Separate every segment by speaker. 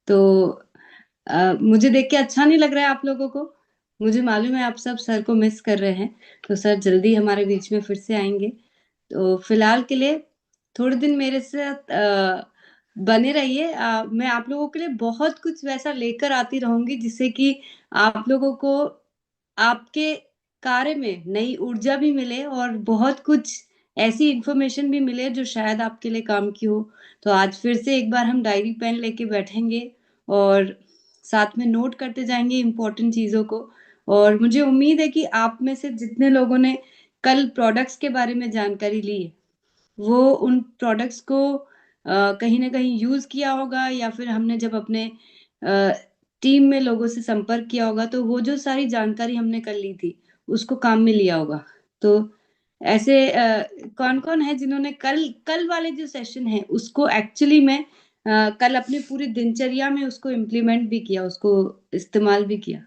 Speaker 1: तो मुझे देख के अच्छा नहीं लग रहा है आप लोगों को। मुझे मालूम है आप सब सर को मिस कर रहे हैं, तो सर जल्दी हमारे बीच में फिर से आएँगे। तो फिलहाल के लिए थोड़े दिन मेरे साथ बने रहिए। मैं आप लोगों के लिए बहुत कुछ वैसा लेकर आती रहूँगी जिससे कि आप लोगों को आपके कार्य में नई ऊर्जा भी मिले और बहुत कुछ ऐसी इन्फॉर्मेशन भी मिले जो शायद आपके लिए काम की हो। तो आज फिर से एक बार हम डायरी पेन लेके बैठेंगे और साथ में नोट करते जाएँगे इम्पोर्टेंट चीज़ों को। और मुझे उम्मीद है कि आप में से जितने लोगों ने कल प्रोडक्ट्स के बारे में जानकारी ली है, वो उन प्रोडक्ट्स को कहीं न कहीं यूज़ किया होगा या फिर हमने जब अपने अ, टीम में लोगों से संपर्क किया होगा, तो वो जो सारी जानकारी हमने कल ली थी, उसको काम में लिया होगा। तो ऐसे कौन-कौन है जिन्होंने कल कल वाले जो सेशन है, उसको एक्चुअली में कल अपनी पूरी दिनचर्या में उसको इम्प्लीमेंट भी किया, उसको इस्तेमाल भी किया?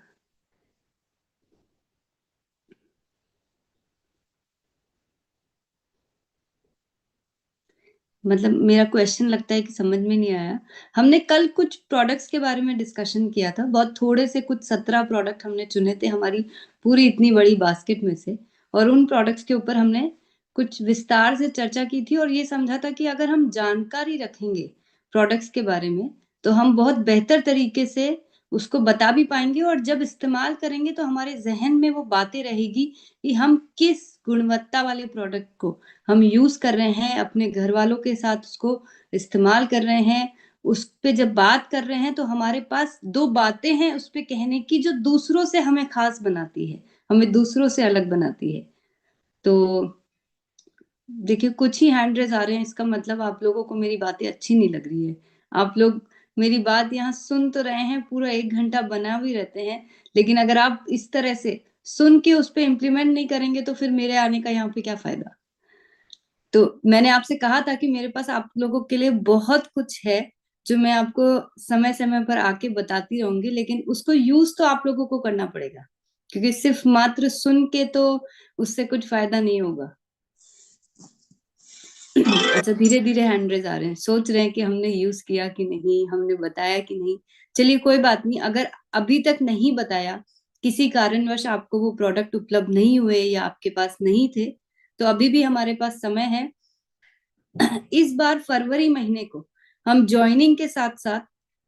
Speaker 1: मतलब मेरा क्वेश्चन लगता है कि समझ में नहीं आया। हमने कल कुछ प्रोडक्ट्स के बारे में डिस्कशन किया था। बहुत थोड़े से कुछ 17 प्रोडक्ट हमने चुने थे हमारी पूरी इतनी बड़ी बास्केट में से और उन प्रोडक्ट्स के ऊपर हमने कुछ विस्तार से चर्चा की थी और ये समझा था कि अगर हम जानकारी रखेंगे प्रोडक्ट्स के बारे में, तो हम बहुत बेहतर तरीके से उसको बता भी पाएँगे और जब इस्तेमाल करेंगे तो हमारे ज़हन में वो बातें रहेगी कि हम किस गुणवत्ता वाले प्रोडक्ट को हम यूज़ कर रहे हैं, अपने घरवालों के साथ उसको इस्तेमाल कर रहे हैं, उस पे जब बात कर रहे हैं तो हमारे पास 2 बातें हैं उस पे कहने की जो दूसरों से हमें ख़ास बनाती है, हमें दूसरों से अलग बनाती है। तो देखिए कुछ ही हैंड रेज़ आ रहे हैं इसका मतलब आप लोगों को मेरी बातें अच्छी नहीं लग रही है। आप लोग मेरी बात यहाँ सुन तो रहे हैं, पूरा 1 घंटा बना भी रहते हैं, लेकिन अगर आप इस तरह से सुन के उस पे इम्प्लीमेंट नहीं करेंगे तो फिर मेरे आने का यहाँ पे क्या फ़ायदा? तो मैंने आपसे कहा था कि मेरे पास आप लोगों के लिए बहुत कुछ है, जो मैं आपको समय-समय पर आके बताती रहूँगी, लेकिन उसको यूज़ तो आप लोगों को करना पड़ेगा, क्योंकि सिर्फ़ मात्र सुन के तो उससे कुछ फ़ायदा नहीं होगा। अच्छा धीरे-धीरे हैंड रेज़ आ रहे हैं, सोच रहे हैं कि हमने यूज़ किया कि नहीं, हमने बताया कि नहीं। चलिए कोई बात नहीं, अगर अभी तक नहीं बताया, किसी कारणवश आपको वो प्रोडक्ट उपलब्ध नहीं हुए या आपके पास नहीं थे, तो अभी भी हमारे पास समय है। इस बार फरवरी महीने को हम जॉइनिंग के साथ-साथ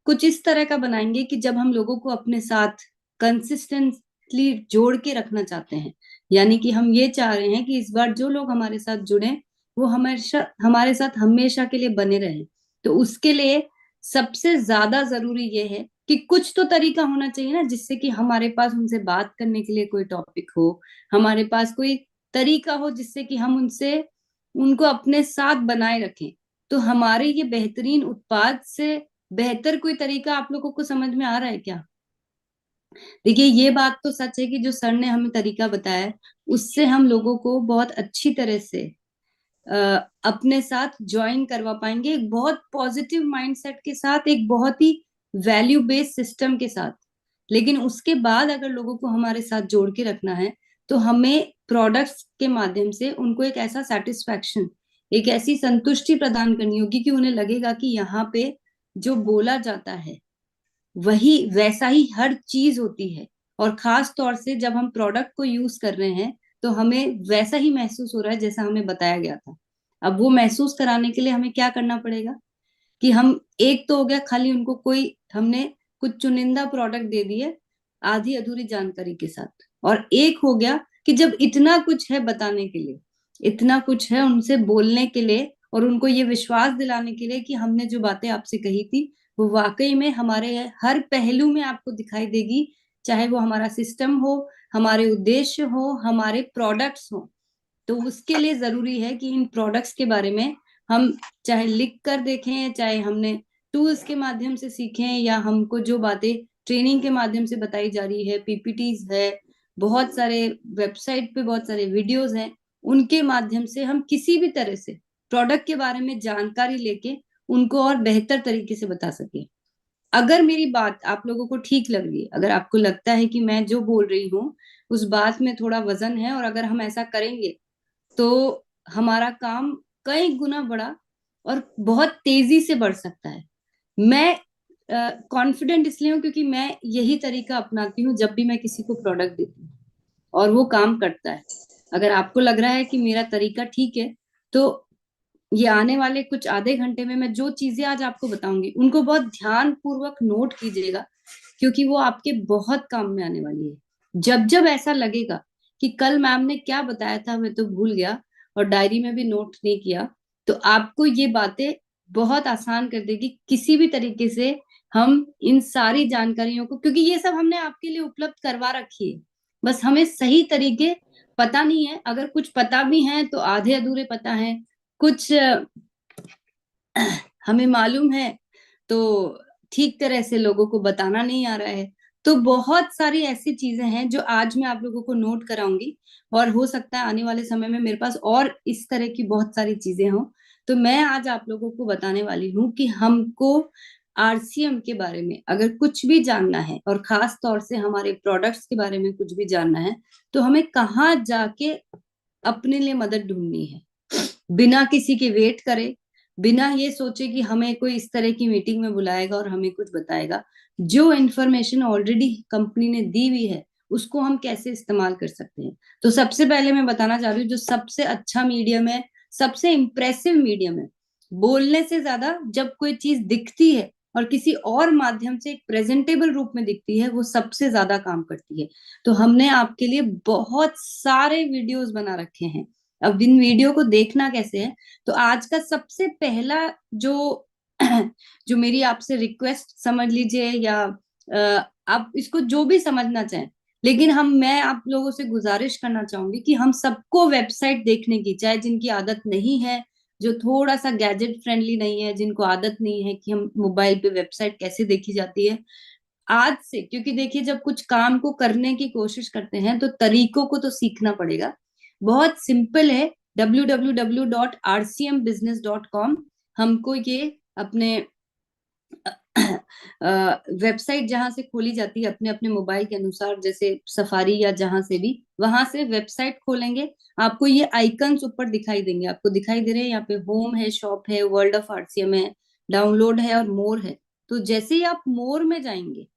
Speaker 1: कुछ इस तरह का बनाएँगे कि जब हम लोगों को अपने साथ कंसिस्टेंटली जोड़ के रखना चाहते हैं। यानी कि हम ये चाह रहे हैं कि इस बार जो लोग हमारे साथ जुड़ें, वो हमेशा हमारे साथ हमेशा के लिए बने रहें। तो उसके लिए सबसे ज़्यादा ज़रूरी ये है कि कुछ तो तरीका होना चाहिए ना जिससे कि हमारे पास उनसे बात करने के लिए कोई टॉपिक हो, हमारे पास कोई तरीका हो जिससे कि हम उनसे उनको अपने साथ बनाए रखें। तो हमारे ये बेहतरीन उत्पाद से बेहतर कोई तरीका आप लोगों को समझ में आ रहा है क्या? देखिए, ये बात तो सच है कि जो सर ने हमें तरीका बताया है, उससे हम लोगों को बहुत अच्छी तरह से अ, अपने साथ जॉइन करवा पाएँगे, एक बहुत पॉज़िटिव माइंडसेट के साथ, एक बहुत ही वैल्यू बेस्ड सिस्टम के साथ। लेकिन उसके बाद अगर लोगों को हमारे साथ जोड़ के रखना है, तो हमें प्रोडक्ट्स के माध्यम से उनको एक ऐसा सैटिस्फैक्शन, एक ऐसी संतुष्टि प्रदान करनी होगी कि उन्हें लगेगा कि यहाँ पे जो बोला जाता है, वही वैसा ही हर चीज़ होती है और ख़ास तौर से जब हम प्रोडक्ट को यूज़ कर रहे हैं, तो हमें वैसा ही महसूस हो रहा है जैसा हमें बताया गया था। अब वो महसूस कराने के लिए हमें क्या करना पड़ेगा कि हम एक तो हो गया खाली उनको कोई हमने कुछ चुनिंदा प्रोडक्ट दे दिए, आधी-अधूरी जानकारी के साथ और एक हो गया कि जब इतना कुछ है बताने के लिए, इतना कुछ है उनसे बोलने के लिए और उनको ये विश्वास दिलाने के लिए कि हमने जो बातें आपसे कही थी, वो वाक़ई में हमारे हर पहलू में आपको दिखाई देगी, चाहे वो हमारा सिस्टम हो, हमारे उद्देश्य हो, हमारे प्रोडक्ट्स हों। तो उसके लिए ज़रूरी है कि इन प्रोडक्ट्स के बारे में हम चाहे लिख कर देखें, चाहे हमने टूल्स के माध्यम से सीखें या हमको जो बातें ट्रेनिंग के माध्यम से बताई जा रही है, पीपीटीज़ है, बहुत सारे वेबसाइट पे बहुत सारे वीडियोज़ हैं, उनके माध्यम से हम किसी भी तरह से प्रोडक्ट के बारे में जानकारी लेके उनको और बेहतर तरीके से बता सकें। अगर मेरी बात आप लोगों को ठीक लग रही है, अगर आपको लगता है कि मैं जो बोल रही हूँ, उस बात में थोड़ा वज़न है और अगर हम ऐसा करेंगे तो हमारा काम कई गुना बढ़ा और बहुत तेज़ी से बढ़ सकता है। मैं कॉन्फिडेंट इसलिए हूँ क्योंकि मैं यही तरीका अपनाती हूँ जब भी मैं किसी को प्रोडक्ट देती हूँ, और वो काम करता है। अगर आपको लग रहा है कि मेरा तरीका ठीक है, तो ये आने वाले कुछ आधे घंटे में मैं जो चीजें आज आपको बताऊंगी उनको बहुत ध्यान पूर्वक नोट कीजिएगा, क्योंकि वो आपके बहुत काम में आने वाली है। जब जब ऐसा लगेगा कि कल मैम ने क्या बताया था मैं तो भूल गया और डायरी में भी नोट नहीं किया, तो आपको ये बातें बहुत आसान कर देगी किसी भी तरीके से हम इन सारी जानकारियों को, क्योंकि ये सब हमने आपके लिए उपलब्ध करवा रखी है। बस हमें सही तरीके पता नहीं है, अगर कुछ पता भी है तो आधे अधूरे पता है, कुछ हमें मालूम है तो ठीक तरह से लोगों को बताना नहीं आ रहा है। तो बहुत सारी ऐसी चीजें हैं जो आज मैं आप लोगों को नोट कराऊंगी, और हो सकता है आने वाले समय में मेरे पास और इस तरह की बहुत सारी चीजें हों। तो मैं आज आप लोगों को बताने वाली हूँ कि हमको आरसीएम के बारे में अगर कुछ भी जानना है, और खास तौर से हमारे प्रोडक्ट्स के बारे में कुछ भी जानना है, तो हमें कहाँ जाके अपने लिए मदद ढूंढनी है, बिना किसी के वेट करे, बिना ये सोचे कि हमें कोई इस तरह की मीटिंग में बुलाएगा और हमें कुछ बताएगा। जो इन्फॉर्मेशन ऑलरेडी कंपनी ने दी हुई है उसको हम कैसे इस्तेमाल कर सकते हैं। तो सबसे पहले मैं बताना चाह रही हूँ जो सबसे अच्छा मीडियम है, सबसे इंप्रेसिव मीडियम है, बोलने से ज्यादा जब कोई चीज दिखती है और किसी और माध्यम से एक प्रेजेंटेबल रूप में दिखती है, वो सबसे ज्यादा काम करती है। तो हमने आपके लिए बहुत सारे वीडियोस बना रखे हैं। अब इन वीडियो को देखना कैसे है, तो आज का सबसे पहला जो जो मेरी आपसे रिक्वेस्ट समझ लीजिए, या आप इसको जो भी समझना चाहें, लेकिन मैं आप लोगों से गुजारिश करना चाहूंगी कि हम सबको वेबसाइट देखने की, चाहे जिनकी आदत नहीं है, जो थोड़ा सा गैजेट फ्रेंडली नहीं है, जिनको आदत नहीं है कि हम मोबाइल पे वेबसाइट कैसे देखी जाती है, आज से, क्योंकि देखिए जब कुछ काम को करने की कोशिश करते हैं तो तरीकों को तो सीखना पड़ेगा। बहुत सिंपल है, www.rcmbusiness.com। हमको ये अपने वेबसाइट जहां से खोली जाती है अपने अपने मोबाइल के अनुसार, जैसे सफारी या जहां से भी, वहां से वेबसाइट खोलेंगे, आपको ये आइकन्स ऊपर दिखाई देंगे, आपको दिखाई दे रहे हैं, यहाँ पे होम है, शॉप है, वर्ल्ड ऑफ आरसीएम है, डाउनलोड है और मोर है। तो जैसे ही आप मोर में जाएंगे,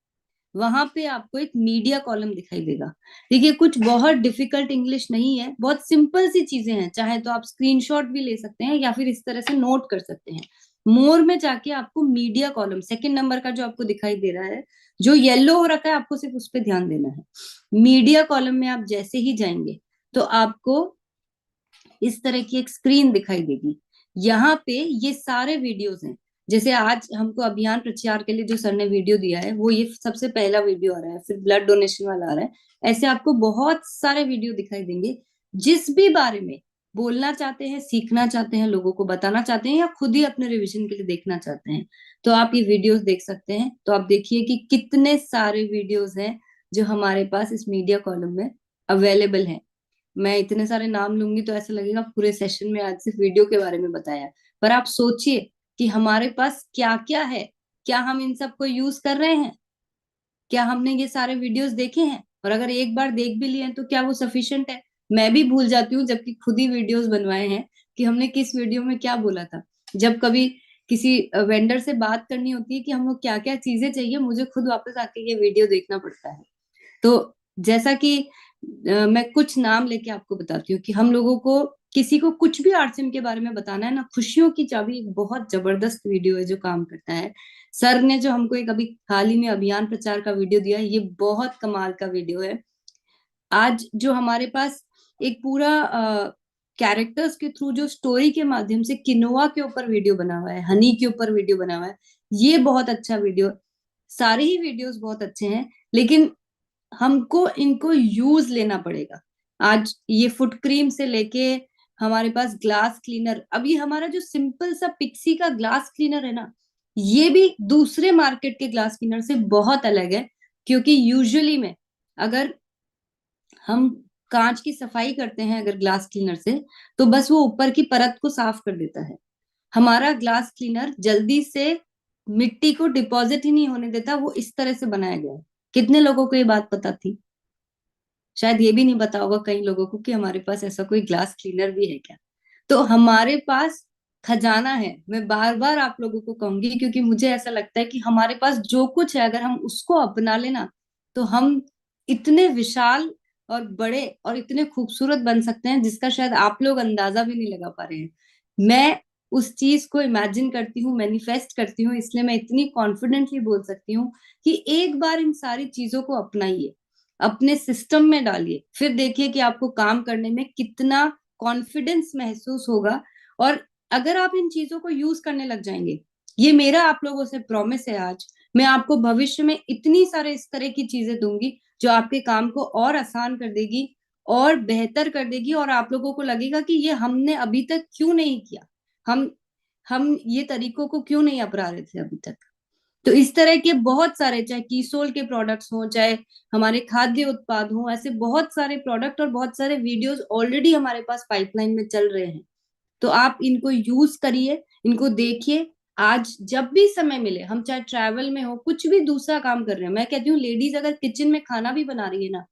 Speaker 1: वहां पे आपको एक मीडिया कॉलम दिखाई देगा। देखिए कुछ बहुत डिफिकल्ट इंग्लिश नहीं है, बहुत सिंपल सी चीजें हैं, चाहे तो आप स्क्रीनशॉट भी ले सकते हैं या फिर इस तरह से नोट कर सकते हैं। मोर में जाके आपको मीडिया कॉलम सेकंड नंबर का जो आपको दिखाई दे रहा है, जो येलो हो रखा है, आपको सिर्फ उस पर ध्यान देना है। मीडिया कॉलम में आप जैसे ही जाएंगे तो आपको इस तरह की एक स्क्रीन दिखाई देगी। यहाँ पे ये सारे वीडियोस हैं, जैसे आज हमको अभियान प्रचार के लिए जो सर ने वीडियो दिया है, वो ये सबसे पहला वीडियो आ रहा है, फिर ब्लड डोनेशन वाला आ रहा है, ऐसे आपको बहुत सारे वीडियो दिखाई देंगे। जिस भी बारे में बोलना चाहते हैं, सीखना चाहते हैं, लोगों को बताना चाहते हैं, या खुद ही अपने रिवीजन के लिए देखना चाहते हैं, तो आप ये वीडियोस देख सकते हैं। तो आप देखिए कि कितने सारे वीडियोस हैं जो हमारे पास इस मीडिया कॉलम में अवेलेबल है। मैं इतने सारे नाम लूंगी तो ऐसा लगेगा पूरे सेशन में आज सिर्फ वीडियो के बारे में बताया, पर आप सोचिए कि हमारे पास क्या क्या है, क्या हम इन सब को यूज कर रहे हैं, क्या हमने ये सारे वीडियोस देखे हैं, और अगर एक बार देख भी लिए हैं तो क्या वो सफिशिएंट है। मैं भी भूल जाती हूँ, जबकि खुद ही वीडियोस बनवाए हैं, कि हमने किस वीडियो में क्या बोला था। जब कभी किसी वेंडर से बात करनी होती है कि हमको क्या क्या चीजें चाहिए, मुझे खुद वापस आके ये वीडियो देखना पड़ता है। तो जैसा कि मैं कुछ नाम लेके आपको बताती हूँ कि हम लोगों को किसी को कुछ भी आरसीएम के बारे में बताना है ना, खुशियों की चाबी एक बहुत जबरदस्त वीडियो है जो काम करता है। सर ने जो हमको एक अभी हाल ही में अभियान प्रचार का वीडियो दिया है, ये बहुत कमाल का वीडियो है। आज जो हमारे पास एक पूरा कैरेक्टर्स के थ्रू जो स्टोरी के माध्यम से किनोआ के ऊपर वीडियो बना हुआ है, हनी के ऊपर वीडियो बना हुआ है, ये बहुत अच्छा वीडियो। सारे ही वीडियोस बहुत अच्छे हैं, लेकिन हमको इनको यूज लेना पड़ेगा। आज ये फुट क्रीम से लेके हमारे पास ग्लास क्लीनर, अभी हमारा जो सिंपल सा पिक्सी का ग्लास क्लीनर है ना, ये भी दूसरे मार्केट के ग्लास क्लीनर से बहुत अलग है। क्योंकि यूजुअली में अगर हम कांच की सफाई करते हैं अगर ग्लास क्लीनर से, तो बस वो ऊपर की परत को साफ कर देता है। हमारा ग्लास क्लीनर जल्दी से मिट्टी को डिपॉजिट ही नहीं होने देता, वो इस तरह से बनाया गया है। कितने लोगों को ये बात पता थी? शायद ये भी नहीं पता होगा कई लोगों को कि हमारे पास ऐसा कोई ग्लास क्लीनर भी है क्या। तो हमारे पास खजाना है। मैं बार बार आप लोगों को कहूंगी, क्योंकि मुझे ऐसा लगता है कि हमारे पास जो कुछ है अगर हम उसको अपना लेना, तो हम इतने विशाल और बड़े और इतने खूबसूरत बन सकते हैं जिसका शायद आप लोग अंदाजा भी नहीं लगा पा रहे हैं। मैं उस चीज को इमेजिन करती हूँ, मैनिफेस्ट करती हूँ, इसलिए मैं इतनी कॉन्फिडेंटली बोल सकती हूँ कि एक बार इन सारी चीजों को अपनाइए, अपने सिस्टम में डालिए, फिर देखिए कि आपको काम करने में कितना कॉन्फिडेंस महसूस होगा। और अगर आप इन चीजों को यूज करने लग जाएंगे, ये मेरा आप लोगों से प्रॉमिस है आज, मैं आपको भविष्य में इतनी सारे इस तरह की चीजें दूंगी जो आपके काम को और आसान कर देगी और बेहतर कर देगी, और आप लोगों को लगेगा कि ये हमने अभी तक क्यों नहीं किया, हम हम ये तरीकों को क्यों नहीं अपना रहे थे अभी तक। तो इस तरह के बहुत सारे, चाहे कीसोल के प्रोडक्ट्स हों, चाहे हमारे खाद्य उत्पाद हों, ऐसे बहुत सारे प्रोडक्ट और बहुत सारे वीडियोस ऑलरेडी हमारे पास पाइपलाइन में चल रहे हैं। तो आप इनको यूज करिए, इनको देखिए। आज जब भी समय मिले, हम चाहे ट्रैवल में हो, कुछ भी दूसरा काम कर रहे हैं, मैं कहती हूँ लेडीज अगर किचन में खाना भी बना रही है ना,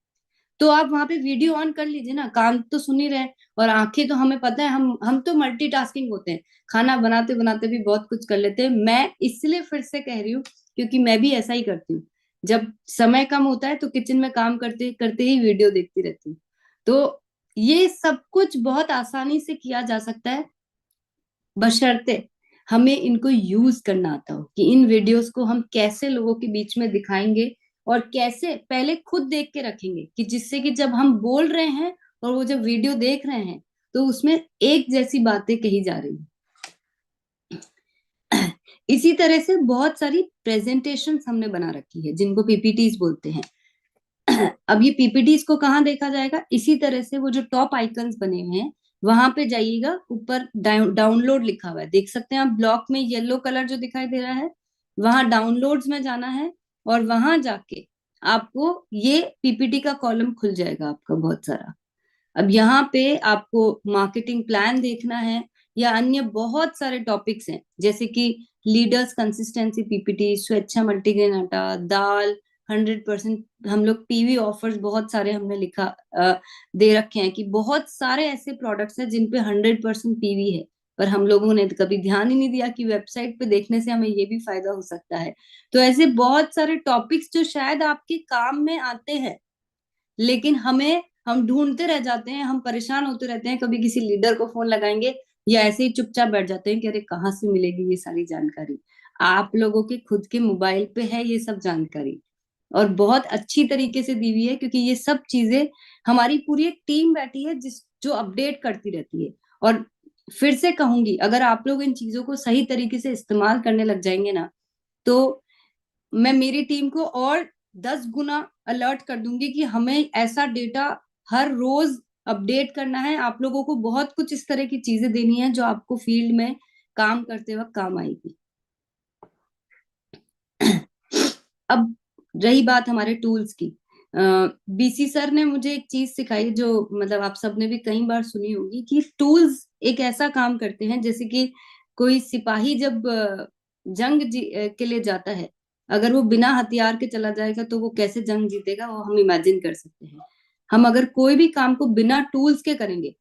Speaker 1: तो आप वहां पे वीडियो ऑन कर लीजिए ना, काम तो सुन ही रहे हैं। और आंखें तो हमें पता है, हम तो मल्टीटास्किंग होते हैं, खाना बनाते बनाते भी बहुत कुछ कर लेते हैं। मैं इसलिए फिर से कह रही हूँ क्योंकि मैं भी ऐसा ही करती हूँ, जब समय कम होता है तो किचन में काम करते करते ही वीडियो देखती रहती हूँ। तो ये सब कुछ बहुत आसानी से किया जा सकता है, बशर्ते हमें इनको यूज करना आता हो, कि इन वीडियोस को हम कैसे लोगों के बीच में दिखाएंगे और कैसे पहले खुद देख के रखेंगे, कि जिससे कि जब हम बोल रहे हैं और वो जब वीडियो देख रहे हैं तो उसमें एक जैसी बातें कही जा रही हैं। इसी तरह से बहुत सारी प्रेजेंटेशंस हमने बना रखी है जिनको पीपीटीज बोलते हैं। अब ये पीपीटीज को कहाँ देखा जाएगा, इसी तरह से वो जो टॉप आइकन्स बने हुए हैं वहां पे जाइएगा, ऊपर डाउनलोड लिखा हुआ है, देख सकते हैं आप, ब्लॉक में येलो कलर जो दिखाई दे रहा है, वहां डाउनलोड्स में जाना है। और वहां जाके आपको ये पीपीटी का कॉलम खुल जाएगा आपका बहुत सारा। अब यहाँ पे आपको मार्केटिंग प्लान देखना है, या अन्य बहुत सारे टॉपिक्स हैं, जैसे कि लीडर्स कंसिस्टेंसी पीपीटी, स्वेच्छा मल्टीग्रेन आटा, दाल 100%, हम लोग पीवी ऑफर्स बहुत सारे हमने लिखा दे रखे हैं, कि बहुत सारे ऐसे प्रोडक्ट्स हैं जिन पे 100% पीवी है, पर हम लोगों ने कभी ध्यान ही नहीं दिया कि वेबसाइट पे देखने से हमें ये भी फायदा हो सकता है। तो ऐसे बहुत सारे टॉपिक्स जो शायद आपके काम में आते हैं, लेकिन हम ढूंढते रह जाते हैं, हम परेशान होते रहते हैं, कभी किसी लीडर को फोन लगाएंगे या ऐसे ही चुपचाप बैठ जाते हैं कि अरे कहाँ से मिलेगी ये सारी जानकारी। आप लोगों के खुद के मोबाइल पे है ये सब जानकारी, और बहुत अच्छी तरीके से दी हुई है, क्योंकि ये सब चीजें हमारी पूरी एक टीम बैठी है जिस जो अपडेट करती रहती है। और फिर से कहूंगी, अगर आप लोग इन चीजों को सही तरीके से इस्तेमाल करने लग जाएंगे ना, तो मैं मेरी टीम को और 10 गुना अलर्ट कर दूंगी कि हमें ऐसा डेटा हर रोज अपडेट करना है। आप लोगों को बहुत कुछ इस तरह की चीजें देनी है जो आपको फील्ड में काम करते वक्त काम आएगी। अब रही बात हमारे टूल्स की, बीसी सर ने मुझे एक चीज सिखाई जो मतलब आप सबने भी कई बार सुनी होगी, कि टूल्स एक ऐसा काम करते हैं जैसे कि कोई सिपाही जब के लिए जाता है, अगर वो बिना हथियार के चला जाएगा तो वो कैसे जंग जीतेगा, वो हम इमेजिन कर सकते हैं। हम अगर कोई भी काम को बिना टूल्स के करेंगे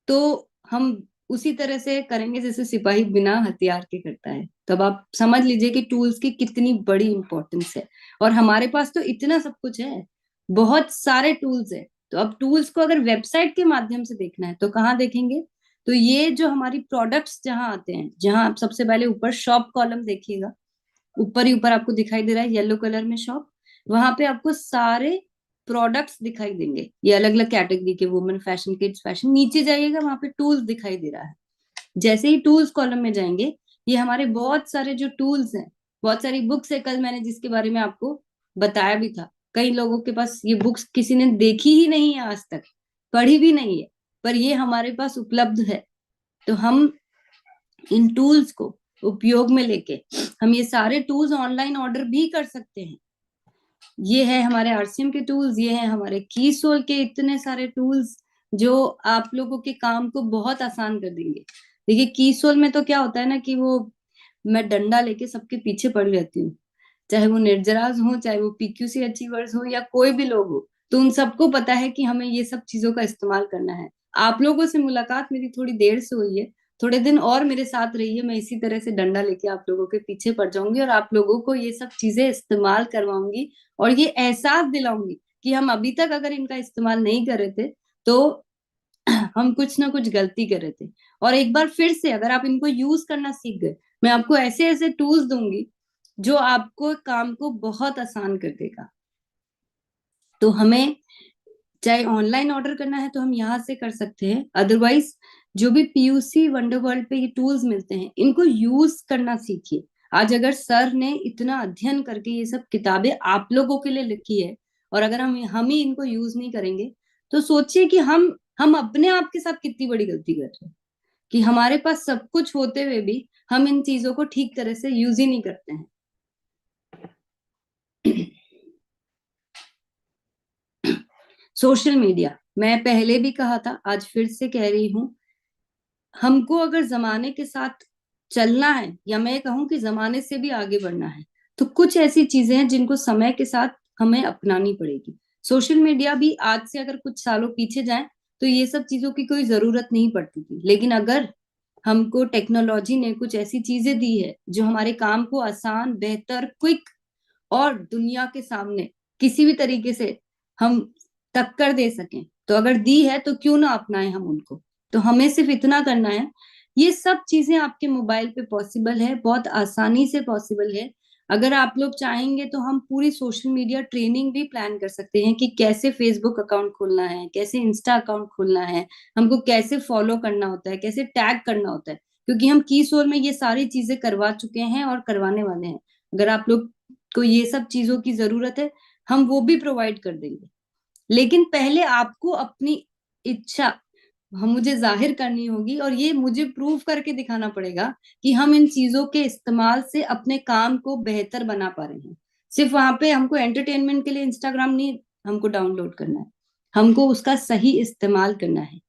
Speaker 1: तो हम उसी तरह से करेंगे जैसे सिपाही बिना हथियार के करता है। तब आप समझ लीजिए कि टूल्स की कितनी बड़ी इंपॉर्टेंस है। और हमारे पास तो इतना सब कुछ है, बहुत सारे टूल्स है। तो अब टूल्स को अगर वेबसाइट के माध्यम से देखना है तो कहाँ देखेंगे, तो ये जो हमारी प्रोडक्ट्स जहाँ आते हैं, जहाँ आप सबसे पहले ऊपर शॉप कॉलम देखिएगा, ऊपर ही ऊपर आपको दिखाई दे रहा है येलो कलर में शॉप, वहां पे आपको सारे प्रोडक्ट्स दिखाई देंगे, ये अलग अलग कैटेगरी के, वुमेन फैशन, किड्स फैशन। नीचे जाइएगा, वहां पे टूल्स दिखाई दे रहा है। जैसे ही टूल्स कॉलम में जाएंगे, ये हमारे बहुत सारे जो टूल्स हैं, बहुत सारी बुक्स है, कल मैंने जिसके बारे में आपको बताया भी था, कई लोगों के पास ये बुक्स किसी ने देखी ही नहीं है आज तक, पढ़ी भी नहीं है, पर ये हमारे पास उपलब्ध है। तो हम इन टूल्स को उपयोग में लेके हम ये सारे टूल्स ऑनलाइन ऑर्डर भी कर सकते हैं। ये है हमारे आरसीएम के टूल्स, ये है हमारे कीसोल के इतने सारे टूल्स जो आप लोगों के काम को बहुत आसान कर देंगे। देखिए कीसोल में तो क्या होता है ना, कि वो मैं डंडा लेके सबके पीछे पड़ रहती हूँ, चाहे वो निर्जराज हो, चाहे वो पीक्यूसी अचीवर्स हो, या कोई भी लोग हो, तो उन सबको पता है कि हमें ये सब चीजों का इस्तेमाल करना है। आप लोगों से मुलाकात मेरी थोड़ी देर से हुई है, थोड़े दिन और मेरे साथ रहिए, मैं इसी तरह से डंडा लेके आप लोगों के पीछे पड़ जाऊंगी और आप लोगों को ये सब चीजें इस्तेमाल करवाऊंगी और ये एहसास दिलाऊंगी कि हम अभी तक अगर इनका इस्तेमाल नहीं कर रहे थे तो हम कुछ ना कुछ गलती कर रहे थे। और एक बार फिर से अगर आप इनको यूज करना सीख गए, मैं आपको ऐसे ऐसे टूल्स दूंगी जो आपको काम को बहुत आसान कर देगा। तो हमें चाहे ऑनलाइन ऑर्डर करना है तो हम यहाँ से कर सकते हैं, अदरवाइज जो भी पीयूसी वंडर वर्ल्ड पे ये टूल्स मिलते हैं इनको यूज करना सीखिए। आज अगर सर ने इतना अध्ययन करके ये सब किताबें आप लोगों के लिए लिखी है और अगर हम ही इनको यूज नहीं करेंगे तो सोचिए कि हम अपने आप के साथ कितनी बड़ी गलती कर रहे हैं कि हमारे पास सब कुछ होते हुए भी हम इन चीजों को ठीक तरह से यूज ही नहीं करते हैं। सोशल मीडिया, मैं पहले भी कहा था, आज फिर से कह रही हूं, हमको अगर जमाने के साथ चलना है या मैं कहूं कि जमाने से भी आगे बढ़ना है तो कुछ ऐसी चीजें हैं जिनको समय के साथ हमें अपनानी पड़ेगी। सोशल मीडिया भी आज से अगर कुछ सालों पीछे जाए तो ये सब चीजों की कोई जरूरत नहीं पड़ती थी, लेकिन अगर हमको टेक्नोलॉजी ने कुछ ऐसी चीजें दी है जो हमारे काम को आसान, बेहतर, क्विक और दुनिया के सामने किसी भी तरीके से हम टक्कर दे सकें, तो अगर दी है तो क्यों ना अपनाएं हम उनको। तो हमें सिर्फ इतना करना है, ये सब चीजें आपके मोबाइल पे पॉसिबल है, बहुत आसानी से पॉसिबल है। अगर आप लोग चाहेंगे तो हम पूरी सोशल मीडिया ट्रेनिंग भी प्लान कर सकते हैं कि कैसे फेसबुक अकाउंट खोलना है, कैसे इंस्टा अकाउंट खोलना है, हमको कैसे फॉलो करना होता है, कैसे टैग करना होता है, क्योंकि हम कीसोल में ये सारी चीजें करवा चुके हैं और करवाने वाले हैं। अगर आप लोग को ये सब चीजों की जरूरत है हम वो भी प्रोवाइड कर देंगे, लेकिन पहले आपको अपनी इच्छा हम मुझे जाहिर करनी होगी और ये मुझे प्रूव करके दिखाना पड़ेगा कि हम इन चीजों के इस्तेमाल से अपने काम को बेहतर बना पा रहे हैं। सिर्फ वहां पे हमको एंटरटेनमेंट के लिए इंस्टाग्राम नहीं हमको डाउनलोड करना है, हमको उसका सही इस्तेमाल करना है।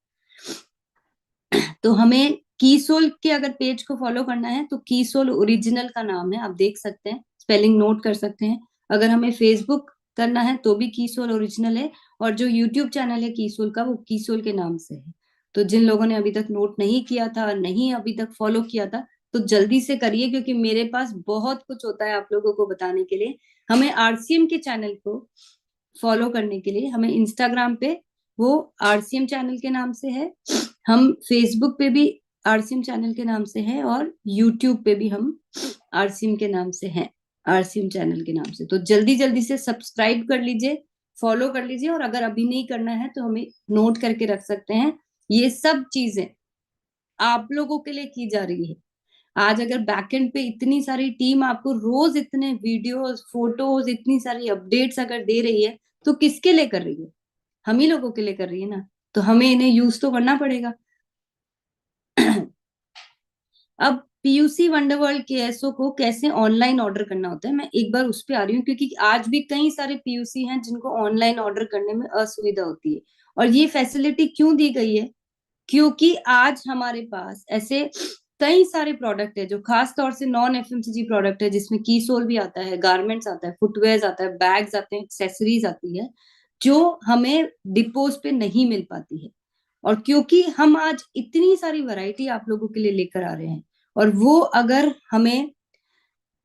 Speaker 1: तो हमें कीसोल के अगर पेज को फॉलो करना है तो कीसोल ओरिजिनल का नाम है, आप देख सकते हैं, स्पेलिंग नोट कर सकते हैं। अगर हमें फेसबुक करना है तो भी कीसोल ओरिजिनल है, और जो यूट्यूब चैनल है कीसोल का वो कीसोल के नाम से है। तो जिन लोगों ने अभी तक नोट नहीं किया था, नहीं अभी तक फॉलो किया था, तो जल्दी से करिए, क्योंकि मेरे पास बहुत कुछ होता है आप लोगों को बताने के लिए। हमें आरसीएम के चैनल को फॉलो करने के लिए हमें इंस्टाग्राम पे वो आरसीएम चैनल के नाम से है, हम फेसबुक पे भी आरसीएम चैनल के नाम से है, और यूट्यूब पे भी हम आरसीएम के नाम से हैं, आरसीएम चैनल के नाम से। तो जल्दी जल्दी से सब्सक्राइब कर लीजिए, फॉलो कर लीजिए, और अगर अभी नहीं करना है तो हमें नोट करके रख सकते हैं। ये सब चीजें आप लोगों के लिए की जा रही है। आज अगर बैकएंड पे इतनी सारी टीम आपको रोज इतने वीडियोस, फोटोज, इतनी सारी अपडेट्स अगर दे रही है तो किसके लिए कर रही है? हम ही लोगों के लिए कर रही है ना, तो हमें इन्हें यूज तो करना पड़ेगा। अब पीयूसी वंडरवर्ल्ड केएसओ को कैसे ऑनलाइन ऑर्डर करना होता है, मैं एक बार उस पे आ रही हूँ, क्योंकि आज भी कई सारे पीयूसी हैं जिनको ऑनलाइन ऑर्डर करने में असुविधा होती है। और ये फैसिलिटी क्यों दी गई है? क्योंकि आज हमारे पास ऐसे कई सारे प्रोडक्ट है जो खास तौर से नॉन एफएमसीजी प्रोडक्ट है, जिसमें कीसोल भी आता है, गारमेंट्स आता है, फुटवेयर आता है, बैग्स आते हैं, एक्सेसरीज आती है, जो हमें डिपोज पे नहीं मिल पाती है। और क्योंकि हम आज इतनी सारी वैरायटी आप लोगों के लिए लेकर आ रहे हैं, और वो अगर हमें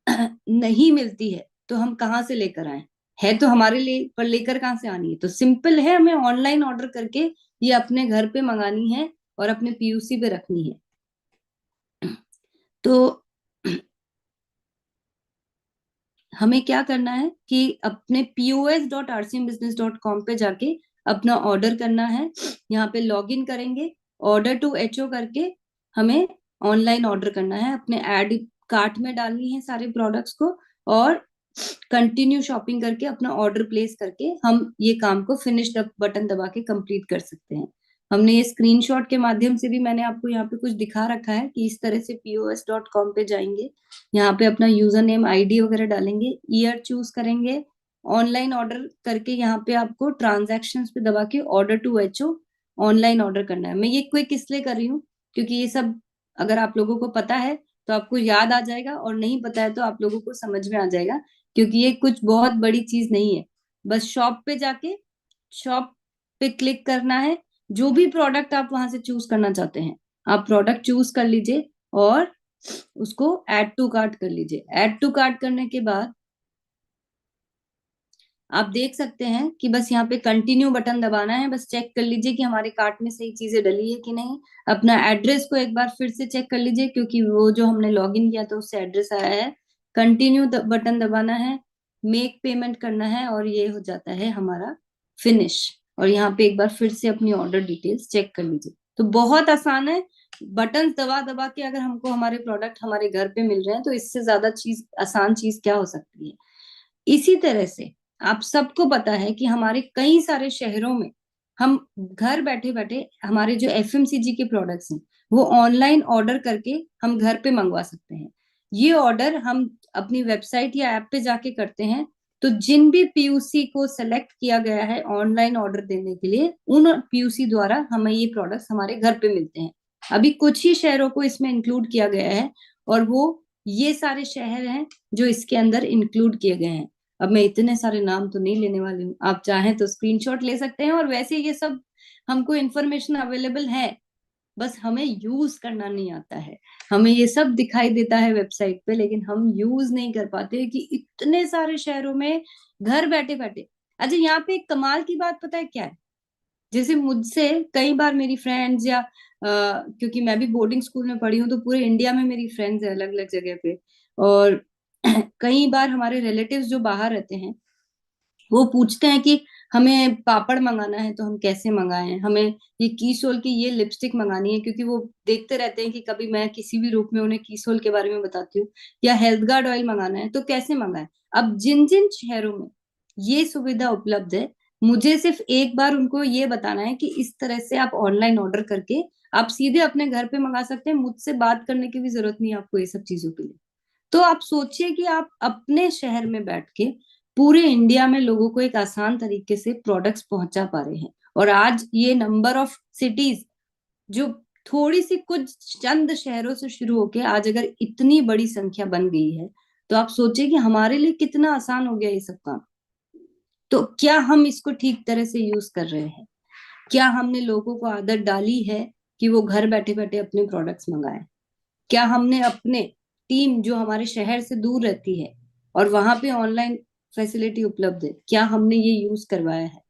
Speaker 1: नहीं मिलती है तो हम कहाँ से लेकर आए? है तो हमारे लिए, पर लेकर कहाँ से आनी है? तो सिंपल है, हमें ऑनलाइन ऑर्डर करके ये अपने घर पे मंगानी है और अपने पीयूसी पे रखनी है। तो हमें क्या करना है कि अपने pos.rcmbusiness.com पे जाके अपना ऑर्डर करना है, यहाँ पे लॉग इन करेंगे, ऑर्डर टू एचओ करके हमें ऑनलाइन ऑर्डर करना है, अपने ऐड कार्ट में डालनी है सारे प्रोडक्ट्स को, और कंटिन्यू शॉपिंग करके अपना ऑर्डर प्लेस करके हम ये काम को फिनिश बटन दबा के कंप्लीट कर सकते हैं। हमने ये स्क्रीनशॉट के माध्यम से भी मैंने आपको यहाँ पे कुछ दिखा रखा है कि इस तरह से pos.com पे जाएंगे, यहाँ पे अपना यूजर नेम, आईडी वगैरह डालेंगे, ईयर चूज करेंगे, ऑनलाइन ऑर्डर करके यहाँ पे आपको ट्रांजैक्शंस पे दबा के ऑर्डर टू एचओ ऑनलाइन ऑर्डर करना है। मैं ये क्विक इसलिए कर रही हूँ क्योंकि ये सब अगर आप लोगों को पता है तो आपको याद आ जाएगा, और नहीं पता है तो आप लोगों को समझ में आ जाएगा, क्योंकि ये कुछ बहुत बड़ी चीज नहीं है। बस शॉप पे जाके शॉप पे क्लिक करना है, जो भी प्रोडक्ट आप वहां से चूज करना चाहते हैं आप प्रोडक्ट चूज कर लीजिए और उसको ऐड टू कार्ट कर लीजिए। ऐड टू कार्ट करने के बाद आप देख सकते हैं कि बस यहाँ पे कंटिन्यू बटन दबाना है। बस चेक कर लीजिए कि हमारे कार्ट में सही चीजें डली है कि नहीं। अपना एड्रेस को एक बार फिर से चेक कर लीजिए, क्योंकि वो जो हमने लॉगिन किया था उससे एड्रेस आया है। कंटिन्यू बटन दबाना है, मेक पेमेंट करना है, और ये हो जाता है हमारा फिनिश। और यहाँ पे एक बार फिर से अपनी ऑर्डर डिटेल्स चेक कर लीजिए। तो बहुत आसान है। बटन दबा दबा के अगर हमको हमारे प्रोडक्ट हमारे घर पे मिल रहे हैं, तो इससे ज्यादा चीज, आसान चीज क्या हो सकती है। इसी तरह से आप सबको पता है कि हमारे कई सारे शहरों में हम घर बैठे बैठे हमारे जो एफएमसीजी के प्रोडक्ट्स हैं वो ऑनलाइन ऑर्डर करके हम घर पे मंगवा सकते हैं। ये ऑर्डर हम अपनी वेबसाइट या ऐप पे जाके करते हैं। तो जिन भी पीयूसी को सेलेक्ट किया गया है ऑनलाइन ऑर्डर देने के लिए, उन पीयूसी द्वारा हमें ये प्रोडक्ट्स हमारे घर पे मिलते हैं। अभी कुछ ही शहरों को इसमें इंक्लूड किया गया है, और वो ये सारे शहर हैं जो इसके अंदर इंक्लूड किए गए हैं। अब मैं इतने सारे नाम तो नहीं लेने वाली हूँ, आप चाहें तो स्क्रीनशॉट ले सकते हैं। और वैसे ये सब हमको इन्फॉर्मेशन अवेलेबल है, बस हमें यूज करना नहीं आता है। हमें ये सब दिखाई देता है वेबसाइट पे, लेकिन हम यूज नहीं कर पाते कि इतने सारे शहरों में घर बैठे बैठे। अच्छा, यहाँ पे एक कमाल की बात पता है क्या है। जैसे मुझसे कई बार मेरी फ्रेंड्स या क्योंकि मैं भी बोर्डिंग स्कूल में पढ़ी हूँ, तो पूरे इंडिया में मेरी फ्रेंड्स है अलग अलग जगह पे। और कई बार हमारे रिलेटिव्स जो बाहर रहते हैं वो पूछते हैं कि हमें पापड़ मंगाना है तो हम कैसे मंगाएं, हमें ये कीसोल की ये लिपस्टिक मंगानी है, क्योंकि वो देखते रहते हैं कि कभी मैं किसी भी रूप में उन्हें कीसोल के बारे में बताती हूँ, या हेल्थ गार्ड ऑयल मंगाना है तो कैसे मंगाएं। अब जिन जिन शहरों में ये सुविधा उपलब्ध है, मुझे सिर्फ एक बार उनको ये बताना है कि इस तरह से आप ऑनलाइन ऑर्डर करके आप सीधे अपने घर पे मंगा सकते हैं। मुझसे बात करने की भी जरूरत नहीं है आपको ये सब चीजों के लिए। तो आप सोचिए कि आप अपने शहर में बैठ के पूरे इंडिया में लोगों को एक आसान तरीके से प्रोडक्ट्स पहुंचा पा रहे हैं। और आज ये नंबर ऑफ सिटीज जो थोड़ी सी कुछ चंद शहरों से शुरू होके आज अगर इतनी बड़ी संख्या बन गई है, तो आप सोचिए कि हमारे लिए कितना आसान हो गया ये सब काम। तो क्या हम इसको ठीक तरह से यूज कर रहे हैं? क्या हमने लोगों को आदत डाली है कि वो घर बैठे बैठे अपने प्रोडक्ट्स मंगाएं? क्या हमने अपने टीम जो हमारे शहर से दूर रहती है और वहां पे ऑनलाइन फैसिलिटी उपलब्ध है, क्या हमने ये यूज करवाया है?